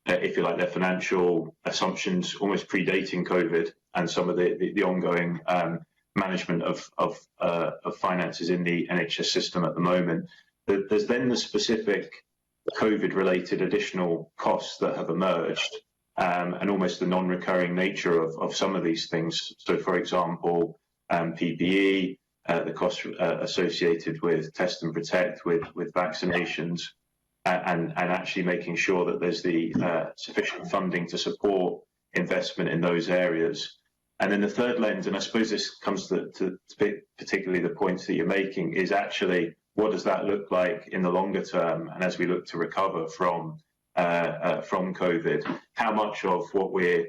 if you like, their financial assumptions almost predating COVID and some of the ongoing management of finances in the NHS system at the moment. There's then the specific COVID-related additional costs that have emerged, and almost the non-recurring nature of some of these things. So, for example, PPE, the costs associated with test and protect, with vaccinations, and actually making sure that there's the sufficient funding to support investment in those areas. And then the third lens, and I suppose this comes to particularly the points that you're making, is actually what does that look like in the longer term? And as we look to recover from COVID, how much of what we're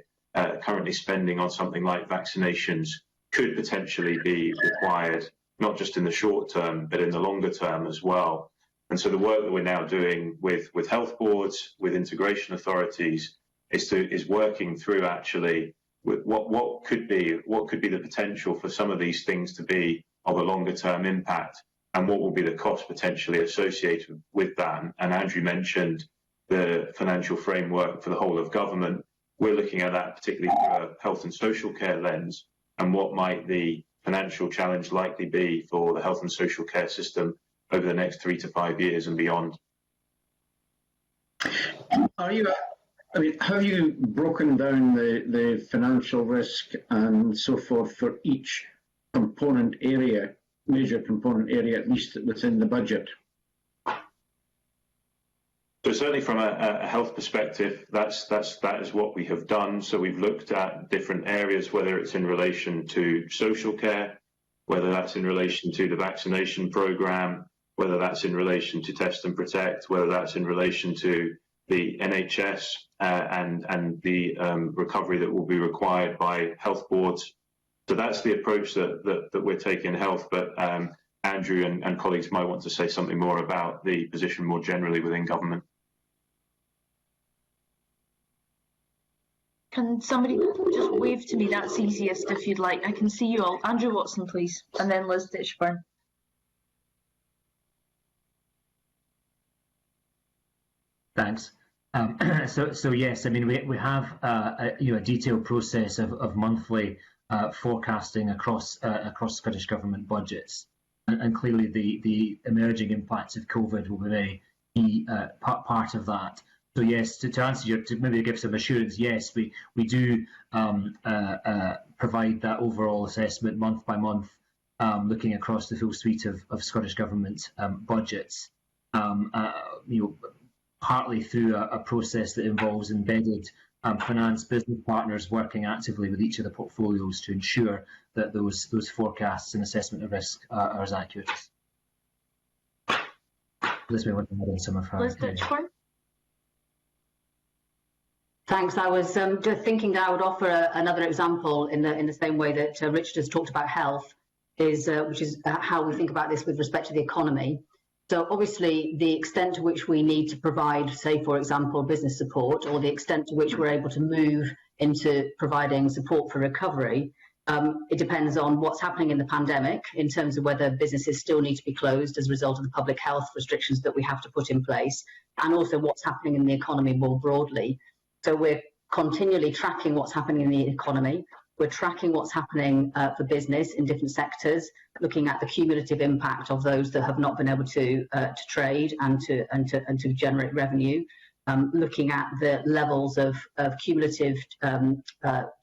currently spending on something like vaccinations could potentially be required, not just in the short term, but in the longer term as well. And so the work that we're now doing with health boards, with integration authorities, is working through actually what could be the potential for some of these things to be of a longer term impact, and what will be the cost potentially associated with that. And Andrew mentioned the financial framework for the whole of government. We're looking at that particularly through a health and social care lens, and what might the financial challenge likely be for the health and social care system over the next 3 to 5 years and beyond. Have you broken down the financial risk and so forth for each component area, major component area, at least within the budget? So certainly from a health perspective, that is what we have done. So we've looked at different areas, whether it's in relation to social care, whether that's in relation to the vaccination programme, whether that's in relation to test and protect, whether that's in relation to the NHS and the recovery that will be required by health boards. So that's the approach that we're taking in health. But Andrew and colleagues might want to say something more about the position more generally within government. Can somebody just wave to me? That's easiest if you'd like. I can see you all. Andrew Watson, please, and then Liz Ditchburn. Thanks. So yes, I mean we have a detailed process of monthly forecasting across Scottish Government budgets, and clearly the emerging impacts of COVID will be a very key part of that. So yes, to answer your, to maybe give some assurance, yes, we do provide that overall assessment month by month, looking across the full suite of Scottish Government budgets. Partly through a process that involves embedded finance business partners working actively with each of the portfolios to ensure that those forecasts and assessment of risk are as accurate. Liz may want to add in some of her. Liz Ditchburn. Thanks. I was just thinking that I would offer another example in the same way that Richard has talked about health, which is how we think about this with respect to the economy. So obviously the extent to which we need to provide, say, for example, business support, or the extent to which we're able to move into providing support for recovery, it depends on what's happening in the pandemic in terms of whether businesses still need to be closed as a result of the public health restrictions that we have to put in place, and also what's happening in the economy more broadly. So we're continually tracking what's happening in the economy. We're tracking what's happening for business in different sectors, looking at the cumulative impact of those that have not been able to trade and to generate revenue, looking at the levels of cumulative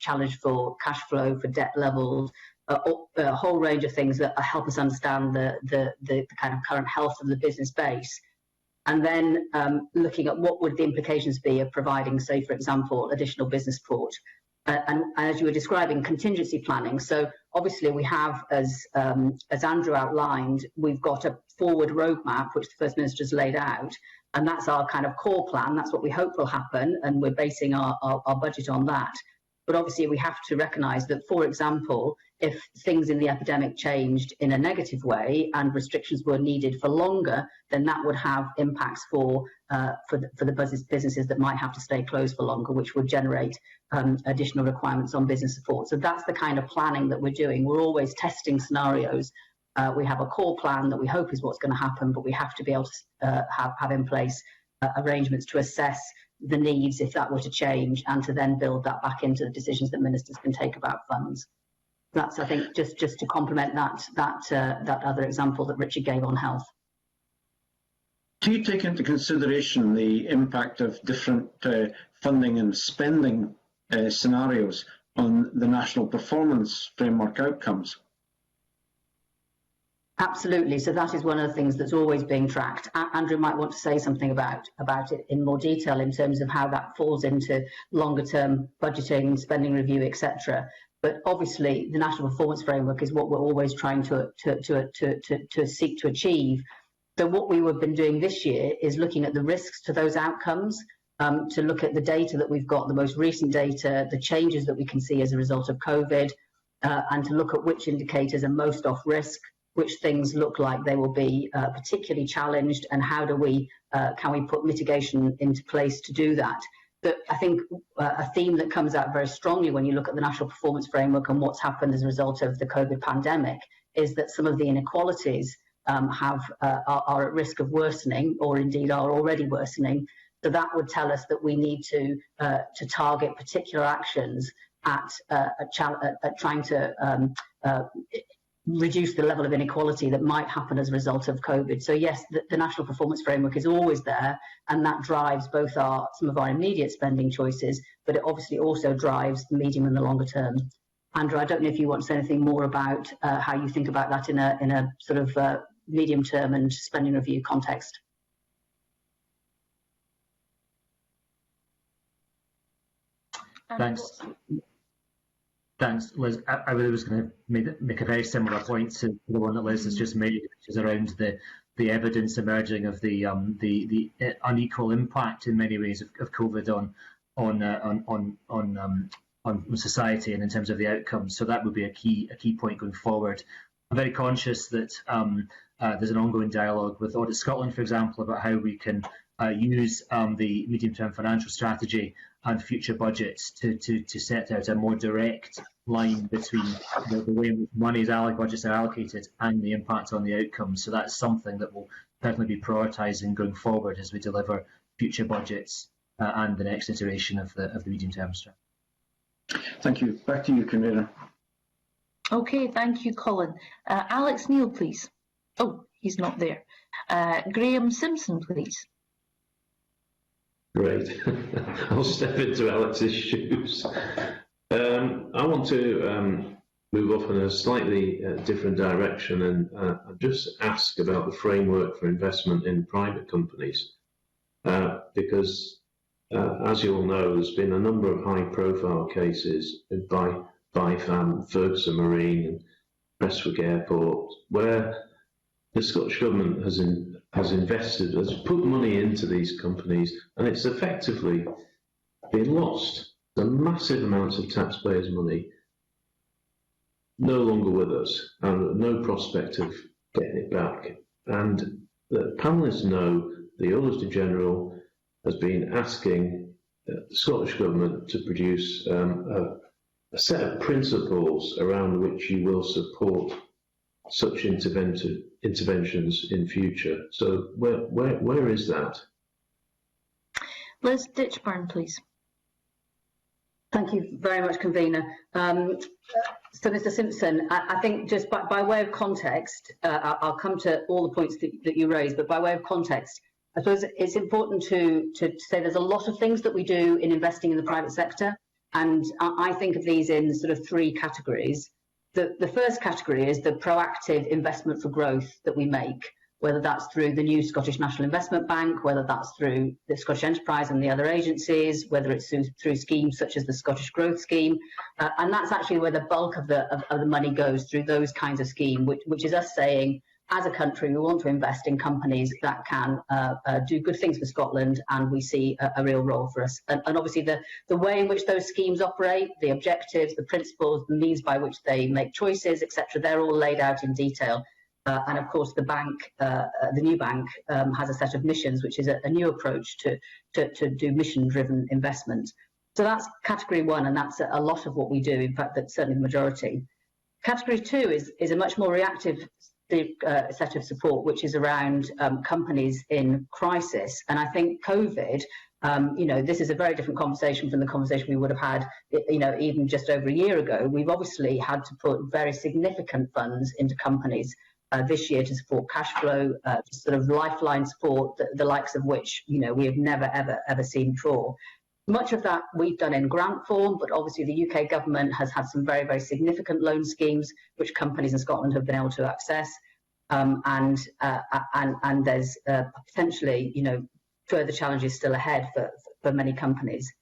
challenge for cash flow, for debt levels, a whole range of things that help us understand the kind of current health of the business base. And then looking at what would the implications be of providing, say, for example, additional business support. And as you were describing, contingency planning. So obviously we have, as Andrew outlined, we've got a forward roadmap which the First Minister's laid out, and that's our kind of core plan. That's what we hope will happen, and we're basing our budget on that. But obviously we have to recognise that, for example, if things in the epidemic changed in a negative way and restrictions were needed for longer, then that would have impacts for the businesses that might have to stay closed for longer, which would generate additional requirements on business support. So that's the kind of planning that we're doing. We're always testing scenarios. We have a core plan that we hope is what's going to happen, but we have to be able to have in place arrangements to assess the needs if that were to change, and to then build that back into the decisions that ministers can take about funds. That's, I think, just to complement that other example that Richard gave on health. Do you take into consideration the impact of different funding and spending scenarios on the national performance framework outcomes? Absolutely. So that is one of the things that's always being tracked. Andrew might want to say something about it in more detail in terms of how that falls into longer term budgeting, spending review, etc. But obviously the national performance framework is what we're always trying to seek to achieve. So what we have been doing this year is looking at the risks to those outcomes, to look at the data that we've got, the most recent data, the changes that we can see as a result of COVID, and to look at which indicators are most off risk, which things look like they will be particularly challenged, and how do we can we put mitigation into place to do that. But I think a theme that comes out very strongly when you look at the National Performance Framework and what's happened as a result of the COVID pandemic is that some of the inequalities are at risk of worsening, or indeed are already worsening. So that would tell us that we need to target particular actions at trying to reduce the level of inequality that might happen as a result of COVID. So yes, the National Performance Framework is always there, and that drives both some of our immediate spending choices, but it obviously also drives the medium and the longer term. Andrew, I don't know if you want to say anything more about how you think about that in a sort of medium term and spending review context. Thanks. Thanks, Liz. I really was going to make a very similar point to the one that Liz has just made, which is around the evidence emerging of the unequal impact in many ways of COVID on society and in terms of the outcomes. So that would be a key point going forward. I'm very conscious that there's an ongoing dialogue with Audit Scotland, for example, about how we can use the medium-term financial strategy and future budgets to set out a more direct line between the way in which budgets are allocated and the impact on the outcomes. So that's something that we'll certainly be prioritising going forward as we deliver future budgets and the next iteration of the medium-term strategy. Thank you. Back to you, Convener. Okay, thank you, Colin. Alex Neil, please. Oh, he's not there. Graham Simpson, please. Great. I'll step into Alex's shoes. I want to move off in a slightly different direction and just ask about the framework for investment in private companies. Because, as you all know, there's been a number of high-profile cases by BIFAM, Ferguson Marine, and Prestwick Airport, where the Scottish Government has put money into these companies, and it's effectively been lost. The massive amounts of taxpayers' money no longer with us, and no prospect of getting it back. And the panellists know the Auditor General has been asking the Scottish Government to produce a set of principles around which you will support such interventions in future. So where is that? Liz Ditchburn, please. Thank you very much, Convener. So, Mr. Simpson, I think just by way of context, I'll come to all the points that you raised, but by way of context, I suppose it's important to say there's a lot of things that we do in investing in the private sector, and I think of these in sort of three categories. The first category is the proactive investment for growth that we make, whether that's through the new Scottish National Investment Bank, whether that's through the Scottish Enterprise and the other agencies, whether it's through schemes such as the Scottish Growth Scheme. And that's actually where the bulk of the money goes, through those kinds of schemes, which is us saying, as a country, we want to invest in companies that can do good things for Scotland, and we see a real role for us. And obviously the way in which those schemes operate, the objectives, the principles, the means by which they make choices, etc., they're all laid out in detail. And of course, the bank, the new bank, has a set of missions, which is a new approach to do mission-driven investment. So that's category one, and that's a lot of what we do. In fact, that's certainly the majority. Category two is a much more reactive set of support, which is around companies in crisis. And I think COVID, this is a very different conversation from the conversation we would have had, even just over a year ago. We've obviously had to put very significant funds into companies this year to support cash flow, sort of lifeline support, the likes of which we have never ever seen before. Much of that we've done in grant form, but obviously the UK government has had some very, very significant loan schemes which companies in Scotland have been able to access, and there's potentially further challenges still ahead for many companies.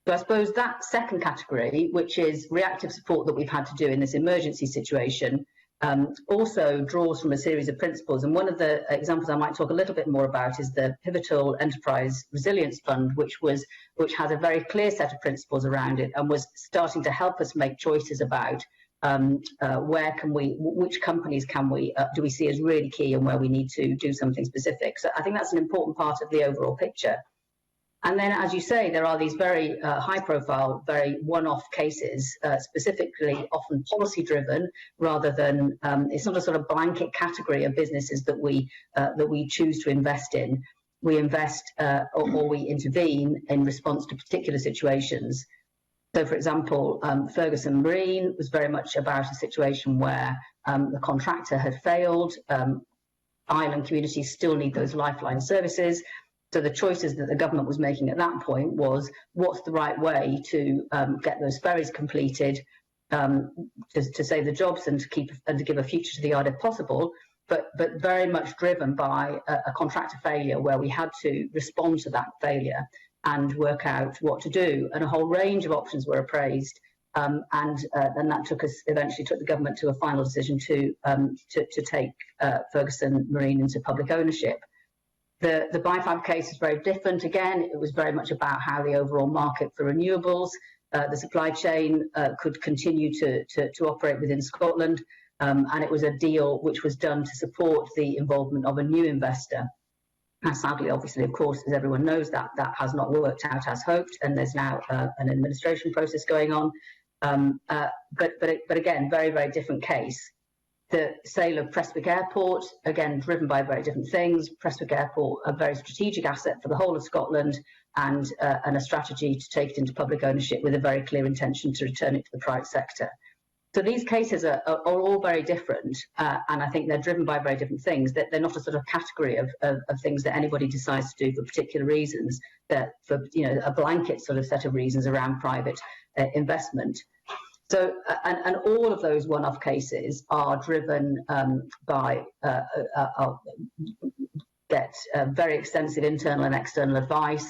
So I suppose that second category, which is reactive support that we've had to do in this emergency situation, also draws from a series of principles. And one of the examples I might talk a little bit more about is the Pivotal Enterprise Resilience Fund, which has a very clear set of principles around it, and was starting to help us make choices about which companies do we see as really key, and where we need to do something specific. So I think that's an important part of the overall picture. And then, as you say, there are these very high-profile, very one-off cases, specifically often policy-driven, rather than it's not a sort of blanket category of businesses that we choose to invest in. We invest or we intervene in response to particular situations. So, for example, Ferguson Marine was very much about a situation where the contractor had failed. Island communities still need those lifeline services. So the choices that the government was making at that point was, what's the right way to get those ferries completed, to save the jobs and to give a future to the yard if possible, but very much driven by a contractor failure, where we had to respond to that failure and work out what to do. And a whole range of options were appraised, and then that eventually took the government to a final decision to take Ferguson Marine into public ownership. The BIFAB case is very different. Again, it was very much about how the overall market for renewables, the supply chain could continue to operate within Scotland, and it was a deal which was done to support the involvement of a new investor. And sadly, obviously, of course, as everyone knows, that has not worked out as hoped, and there's now an administration process going on. But again, very, very different case. The sale of Prestwick Airport, again, driven by very different things. Prestwick Airport, a very strategic asset for the whole of Scotland, and a strategy to take it into public ownership with a very clear intention to return it to the private sector. So these cases are all very different, and I think they're driven by very different things. They're not a sort of category of things that anybody decides to do for particular reasons, that for a blanket sort of set of reasons around private investment. So, and all of those one-off cases are driven by very extensive internal and external advice.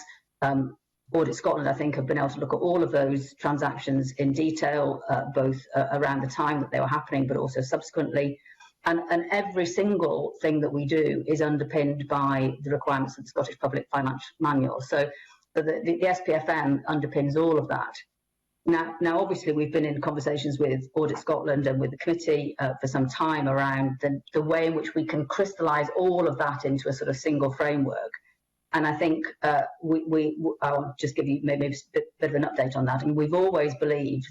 Audit Scotland, I think, have been able to look at all of those transactions in detail, both around the time that they were happening, but also subsequently. And every single thing that we do is underpinned by the requirements of the Scottish Public Finance Manual. So the SPFM underpins all of that. Now, obviously, we've been in conversations with Audit Scotland and with the committee for some time around the way in which we can crystallise all of that into a sort of single framework. And I think I'll just give you maybe a bit of an update on that. And we've always believed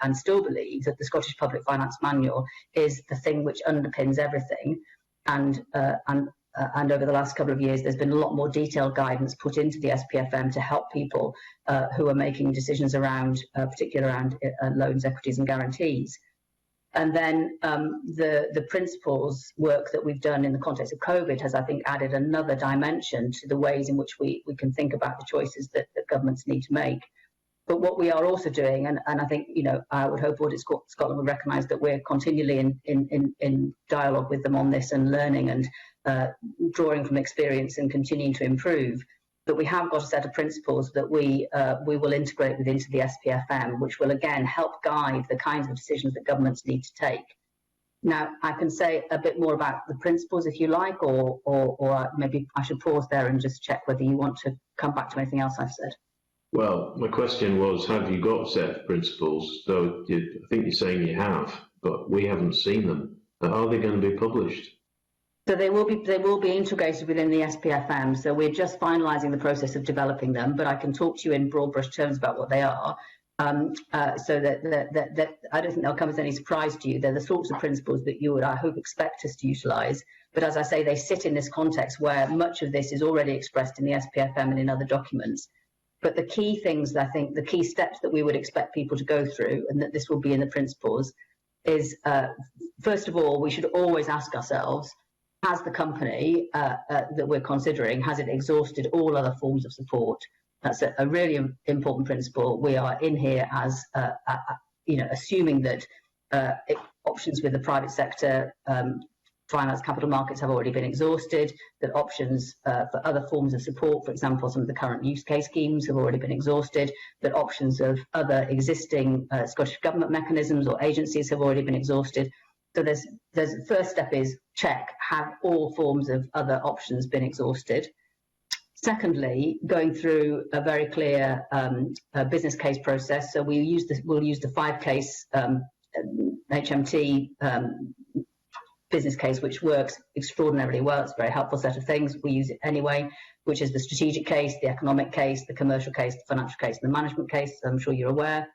and still believe that the Scottish Public Finance Manual is the thing which underpins everything. And over the last couple of years, there's been a lot more detailed guidance put into the SPFM to help people who are making decisions around, particularly around loans, equities and guarantees. And then the principles work that we've done in the context of COVID has, I think, added another dimension to the ways in which we can think about the choices that governments need to make. But what we are also doing, and I think, I would hope Audit Scotland would recognise that we're continually in dialogue with them on this and learning and drawing from experience and continuing to improve. But we have got a set of principles that we will integrate into the SPFM, which will again help guide the kinds of decisions that governments need to take. Now, I can say a bit more about the principles if you like, or maybe I should pause there and just check whether you want to come back to anything else I've said. Well, my question was, have you got a set of principles? So I think you're saying you have, but we haven't seen them. Are they going to be published? So they will be integrated within the SPFM. So we're just finalising the process of developing them, but I can talk to you in broad brush terms about what they are. So that I don't think they'll come as any surprise to you. They're the sorts of principles that you would, I hope, expect us to utilise. But as I say, they sit in this context where much of this is already expressed in the SPFM and in other documents. But the key things, I think, the key steps that we would expect people to go through, and that this will be in the principles, is first of all, we should always ask ourselves, has the company that we're considering, has it exhausted all other forms of support? That's a really important principle. We are in here as, assuming that options with the private sector, finance, capital markets have already been exhausted, that options for other forms of support, for example, some of the current use case schemes have already been exhausted, that options of other existing Scottish Government mechanisms or agencies have already been exhausted. So there's the first step is check, have all forms of other options been exhausted? Secondly, going through a very clear business case process. So we'll use the 5-case HMT business case, which works extraordinarily well. It's a very helpful set of things. We use it anyway, which is the strategic case, the economic case, the commercial case, the financial case, and the management case. I'm sure you're aware.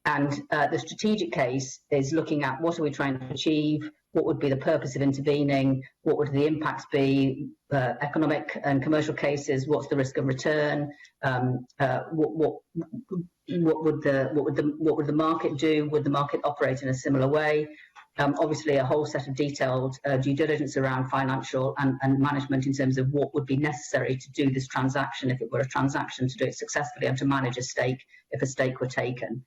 And the strategic case is looking at what are we trying to achieve, what would be the purpose of intervening, what would the impacts be, economic and commercial cases, what's the risk of return, what would the market do, would the market operate in a similar way? Obviously, a whole set of detailed due diligence around financial and management in terms of what would be necessary to do this transaction, if it were a transaction, to do it successfully and to manage a stake if a stake were taken.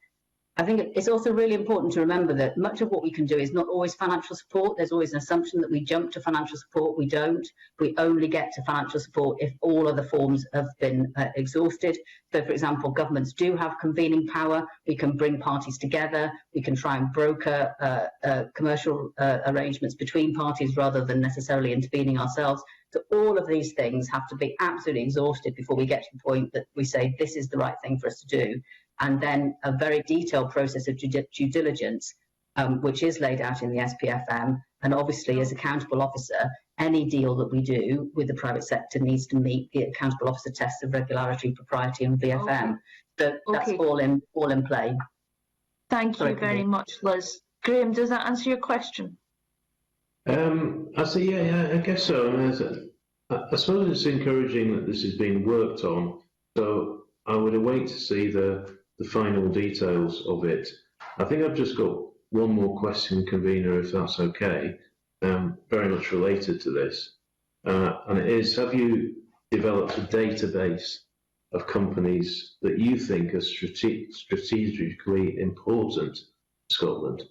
I think it's also really important to remember that much of what we can do is not always financial support. There's always an assumption that we jump to financial support. We don't. We only get to financial support if all other forms have been exhausted. So, for example, governments do have convening power. We can bring parties together. We can try and broker commercial arrangements between parties rather than necessarily intervening ourselves. So all of these things have to be absolutely exhausted before we get to the point that we say this is the right thing for us to do. And then a very detailed process of due diligence, which is laid out in the SPFM. And obviously, as accountable officer, any deal that we do with the private sector needs to meet the accountable officer tests of regularity, propriety, and VFM. So that's all in play. Thank you very much, Liz. Graham, does that answer your question? I see. Yeah, I guess so. I suppose it's encouraging that this is being worked on. So I would await to see the final details of it. I think I've just got one more question, convener, if that's okay. Very much related to this, and it is: have you developed a database of companies that you think are strategically important to Scotland?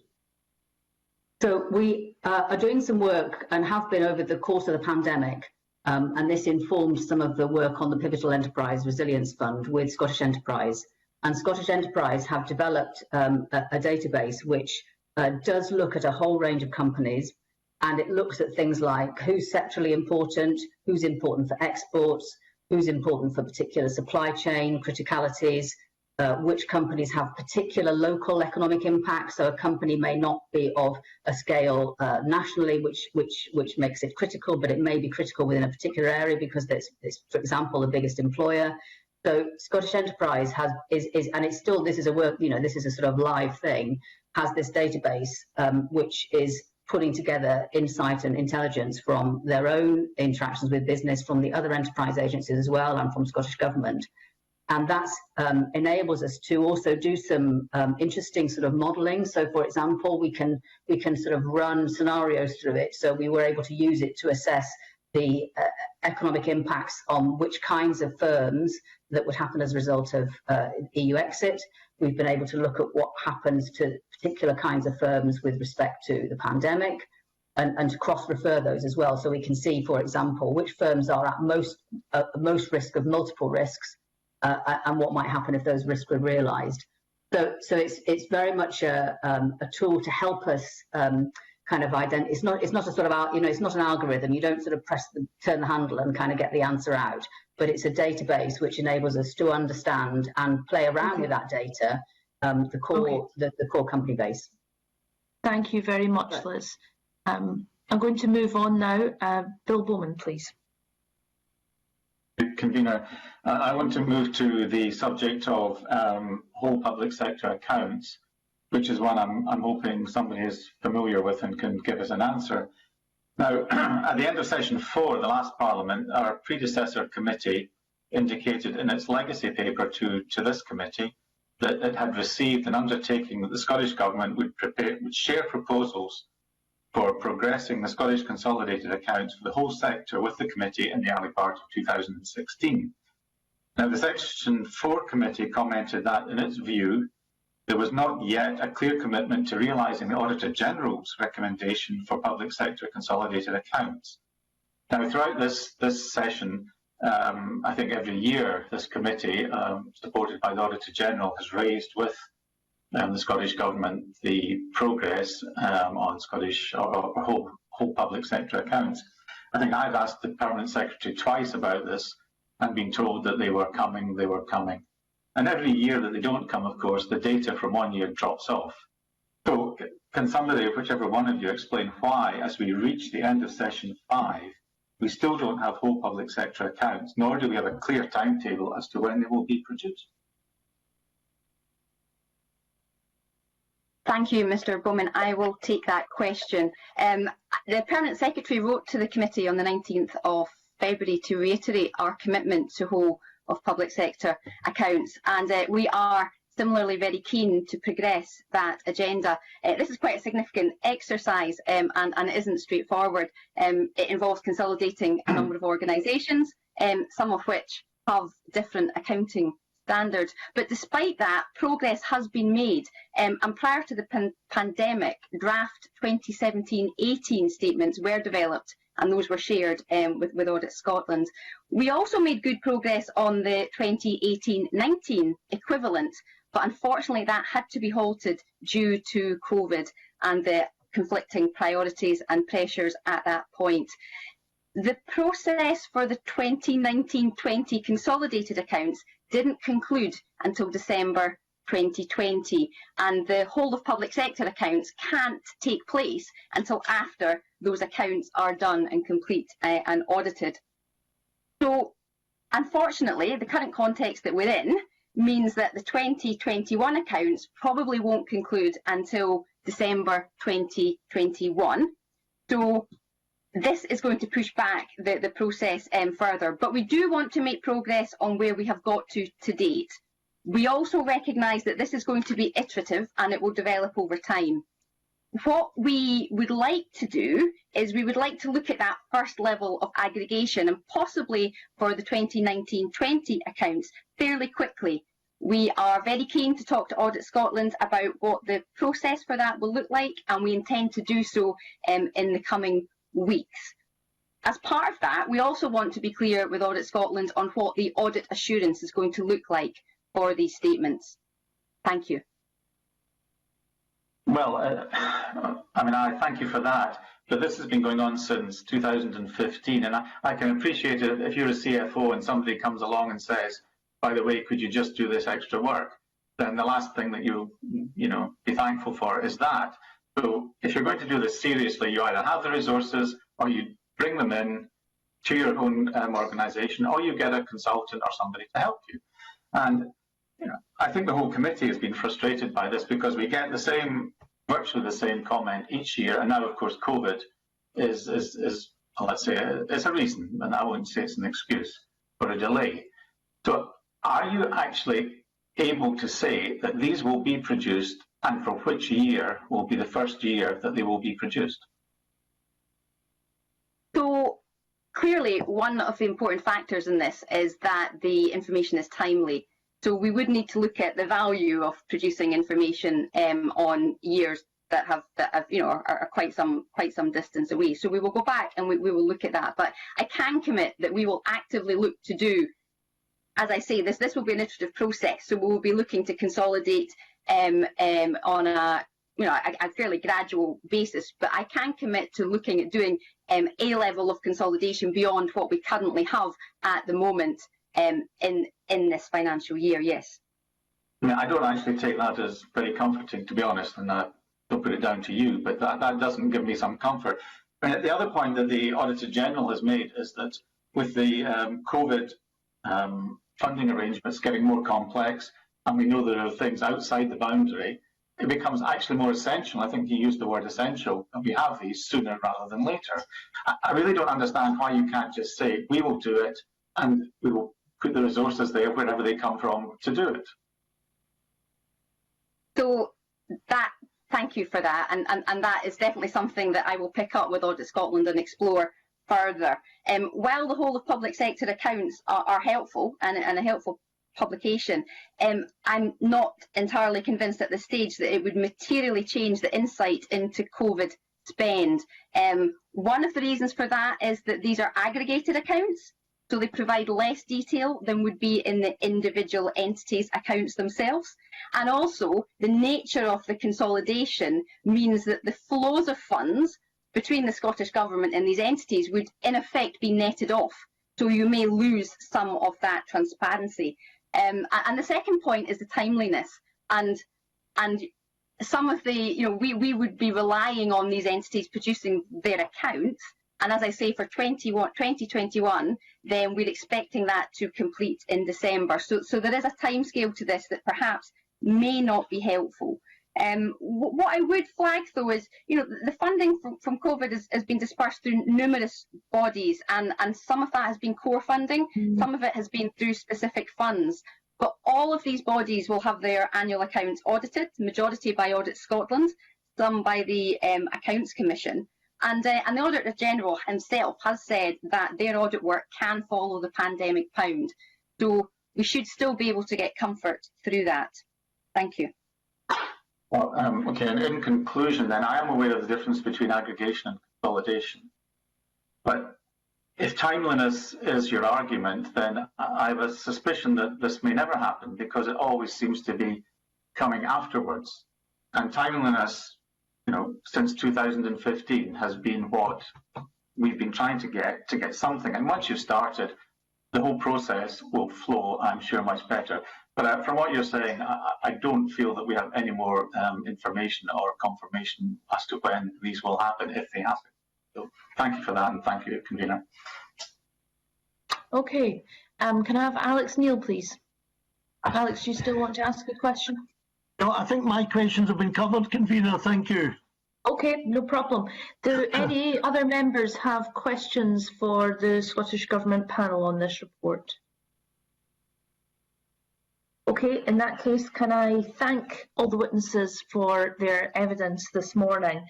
So we are doing some work and have been over the course of the pandemic, and this informed some of the work on the Pivotal Enterprise Resilience Fund with Scottish Enterprise. And Scottish Enterprise have developed a database which does look at a whole range of companies, and it looks at things like who's sectorally important, who's important for exports, who's important for particular supply chain criticalities, which companies have particular local economic impact. So a company may not be of a scale nationally, which makes it critical, but it may be critical within a particular area because it's, for example, the biggest employer. So Scottish Enterprise is and it's still, this is a work, this is a sort of live thing, has this database which is putting together insight and intelligence from their own interactions with business, from the other enterprise agencies as well, and from Scottish Government. And that enables us to also do some interesting sort of modelling. So, for example, we can sort of run scenarios through it. So we were able to use it to assess the economic impacts on which kinds of firms that would happen as a result of EU exit. We've been able to look at what happens to particular kinds of firms with respect to the pandemic, and to cross-refer those as well. So we can see, for example, which firms are at most risk of multiple risks, and what might happen if those risks were realised. So it's very much a tool to help us kind of identify. It's not a sort of, it's not an algorithm. You don't sort of turn the handle and kind of get the answer out. But it's a database which enables us to understand and play around with that data, the core company base. Thank you very much, Liz. I'm going to move on now. Bill Bowman, please. Convener, I want to move to the subject of whole public sector accounts, which is one I'm hoping somebody is familiar with and can give us an answer. Now, at the end of session 4 of the last Parliament, our predecessor committee indicated in its legacy paper to this committee that it had received an undertaking that the Scottish Government would share proposals for progressing the Scottish consolidated accounts for the whole sector with the committee in the early part of 2016. Now, the Section 4 committee commented that, in its view, there was not yet a clear commitment to realising the Auditor General's recommendation for public sector consolidated accounts. Now, throughout this session, I think every year this committee, supported by the Auditor General, has raised with the Scottish Government the progress on Scottish or whole public sector accounts. I think I've asked the Permanent Secretary twice about this and been told that they were coming. And every year that they don't come, of course, the data from one year drops off. So can somebody, whichever one of you, explain why, as we reach the end of session 5, we still don't have whole public sector accounts, nor do we have a clear timetable as to when they will be produced? Thank you, Mr. Bowman. I will take that question. The Permanent Secretary wrote to the committee on the 19th of February to reiterate our commitment to whole of public sector accounts, and we are similarly very keen to progress that agenda. This is quite a significant exercise, and it isn't straightforward. It involves consolidating a number of organisations, some of which have different accounting standards. But despite that, progress has been made, and prior to the pandemic, draft 2017-18 statements were developed, and those were shared with Audit Scotland. We also made good progress on the 2018-19 equivalent, but unfortunately that had to be halted due to COVID and the conflicting priorities and pressures at that point. The process for the 2019-20 consolidated accounts didn't conclude until December 2020, and the whole of public sector accounts can't take place until after those accounts are done and complete and audited. So, unfortunately, the current context that we're in means that the 2021 accounts probably won't conclude until December 2021. So this is going to push back the process further. But we do want to make progress on where we have got to date. We also recognise that this is going to be iterative and it will develop over time. What we would like to do is we would like to look at that first level of aggregation, and possibly for the 2019-20 accounts fairly quickly. We are very keen to talk to Audit Scotland about what the process for that will look like, and we intend to do so in the coming weeks. As part of that, we also want to be clear with Audit Scotland on what the audit assurance is going to look like for these statements. Thank you. Well, I thank you for that, but this has been going on since 2015, and I can appreciate it if you're a CFO and somebody comes along and says, by the way, could you just do this extra work? Then the last thing that you'll be thankful for is that. So if you're going to do this seriously, you either have the resources or you bring them in to your own organisation, or you get a consultant or somebody to help you. And I think the whole committee has been frustrated by this because we get virtually the same comment each year, and now of course COVID is let's say it's a reason, and I wouldn't say it's an excuse for a delay. So are you actually able to say that these will be produced, and for which year will be the first year that they will be produced? So clearly one of the important factors in this is that the information is timely. So we would need to look at the value of producing information on years that are quite some distance away. So we will go back and we will look at that. But I can commit that we will actively look to do, as I say, this will be an iterative process. So we will be looking to consolidate on a fairly gradual basis. But I can commit to looking at doing a level of consolidation beyond what we currently have at the moment. In this financial year, yes. I don't actually take that as very comforting, to be honest, and I don't put it down to you, but that doesn't give me some comfort. And the other point that the Auditor General has made is that with the COVID funding arrangements getting more complex, and we know there are things outside the boundary, it becomes actually more essential. I think you used the word essential, and we have these sooner rather than later. I really don't understand why you can't just say, we will do it, and we will put the resources there wherever they come from to do it. So thank you for that, and that is definitely something that I will pick up with Audit Scotland and explore further. While the whole of public sector accounts are helpful and a helpful publication, I'm not entirely convinced at this stage that it would materially change the insight into COVID spend. One of the reasons for that is that these are aggregated accounts. So they provide less detail than would be in the individual entities' accounts themselves. And also, the nature of the consolidation means that the flows of funds between the Scottish Government and these entities would in effect be netted off. So you may lose some of that transparency. And the second point is the timeliness. And some of the, we would be relying on these entities producing their accounts. And as I say, for 2021, then we're expecting that to complete in December. So there is a timescale to this that perhaps may not be helpful. What I would flag, though, is the funding from COVID has been dispersed through numerous bodies, and some of that has been core funding, some of it has been through specific funds. But all of these bodies will have their annual accounts audited, the majority by Audit Scotland, some by the Accounts Commission. And the Auditor General himself has said that their audit work can follow the pandemic pound. So we should still be able to get comfort through that. Thank you. Well, okay, and in conclusion then, I am aware of the difference between aggregation and consolidation. But if timeliness is your argument, then I have a suspicion that this may never happen because it always seems to be coming afterwards. And timeliness, since 2015 has been what we've been trying to get something. And once you've started, the whole process will flow, I'm sure, much better. But from what you're saying, I don't feel that we have any more information or confirmation as to when these will happen, if they happen. So thank you for that, and thank you, Convener. Okay, can I have Alex Neil, please? Alex, do you still want to ask a question? No, I think my questions have been covered, Convener. Thank you. Okay, no problem. Do any other members have questions for the Scottish Government panel on this report? Okay, in that case, can I thank all the witnesses for their evidence this morning?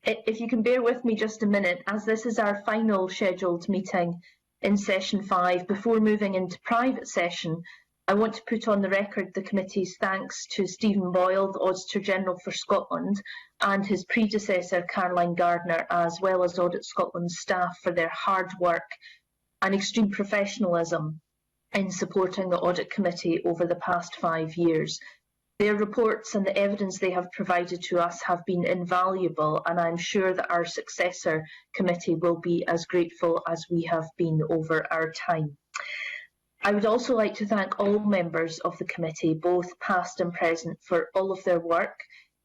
If you can bear with me just a minute, as this is our final scheduled meeting in session 5, before moving into private session, I want to put on the record the committee's thanks to Stephen Boyle, the Auditor General for Scotland, and his predecessor Caroline Gardner, as well as Audit Scotland's staff, for their hard work and extreme professionalism in supporting the Audit Committee over the past 5 years. Their reports and the evidence they have provided to us have been invaluable, and I'm sure that our successor committee will be as grateful as we have been over our time. I would also like to thank all members of the committee, both past and present, for all of their work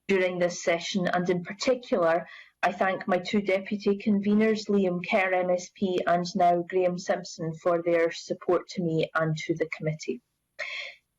during this session, and in particular I thank my 2 deputy conveners, Liam Kerr MSP and now Graham Simpson, for their support to me and to the committee.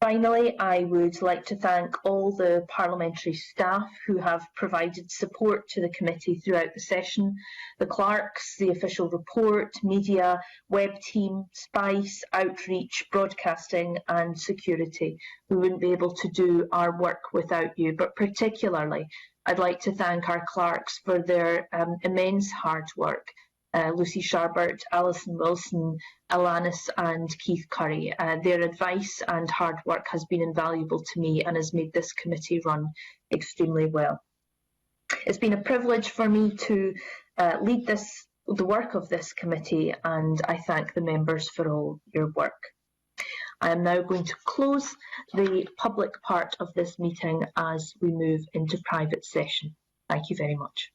Finally, I would like to thank all the parliamentary staff who have provided support to the committee throughout the session, the clerks, the official report, media, web team, SPICE, outreach, broadcasting and security. We wouldn't be able to do our work without you, but particularly I'd like to thank our clerks for their immense hard work. Lucy Sharbert, Alison Wilson, Alanis and Keith Curry. Their advice and hard work has been invaluable to me and has made this committee run extremely well. It's been a privilege for me to lead the work of this committee, and I thank the members for all your work. I am now going to close the public part of this meeting as we move into private session. Thank you very much.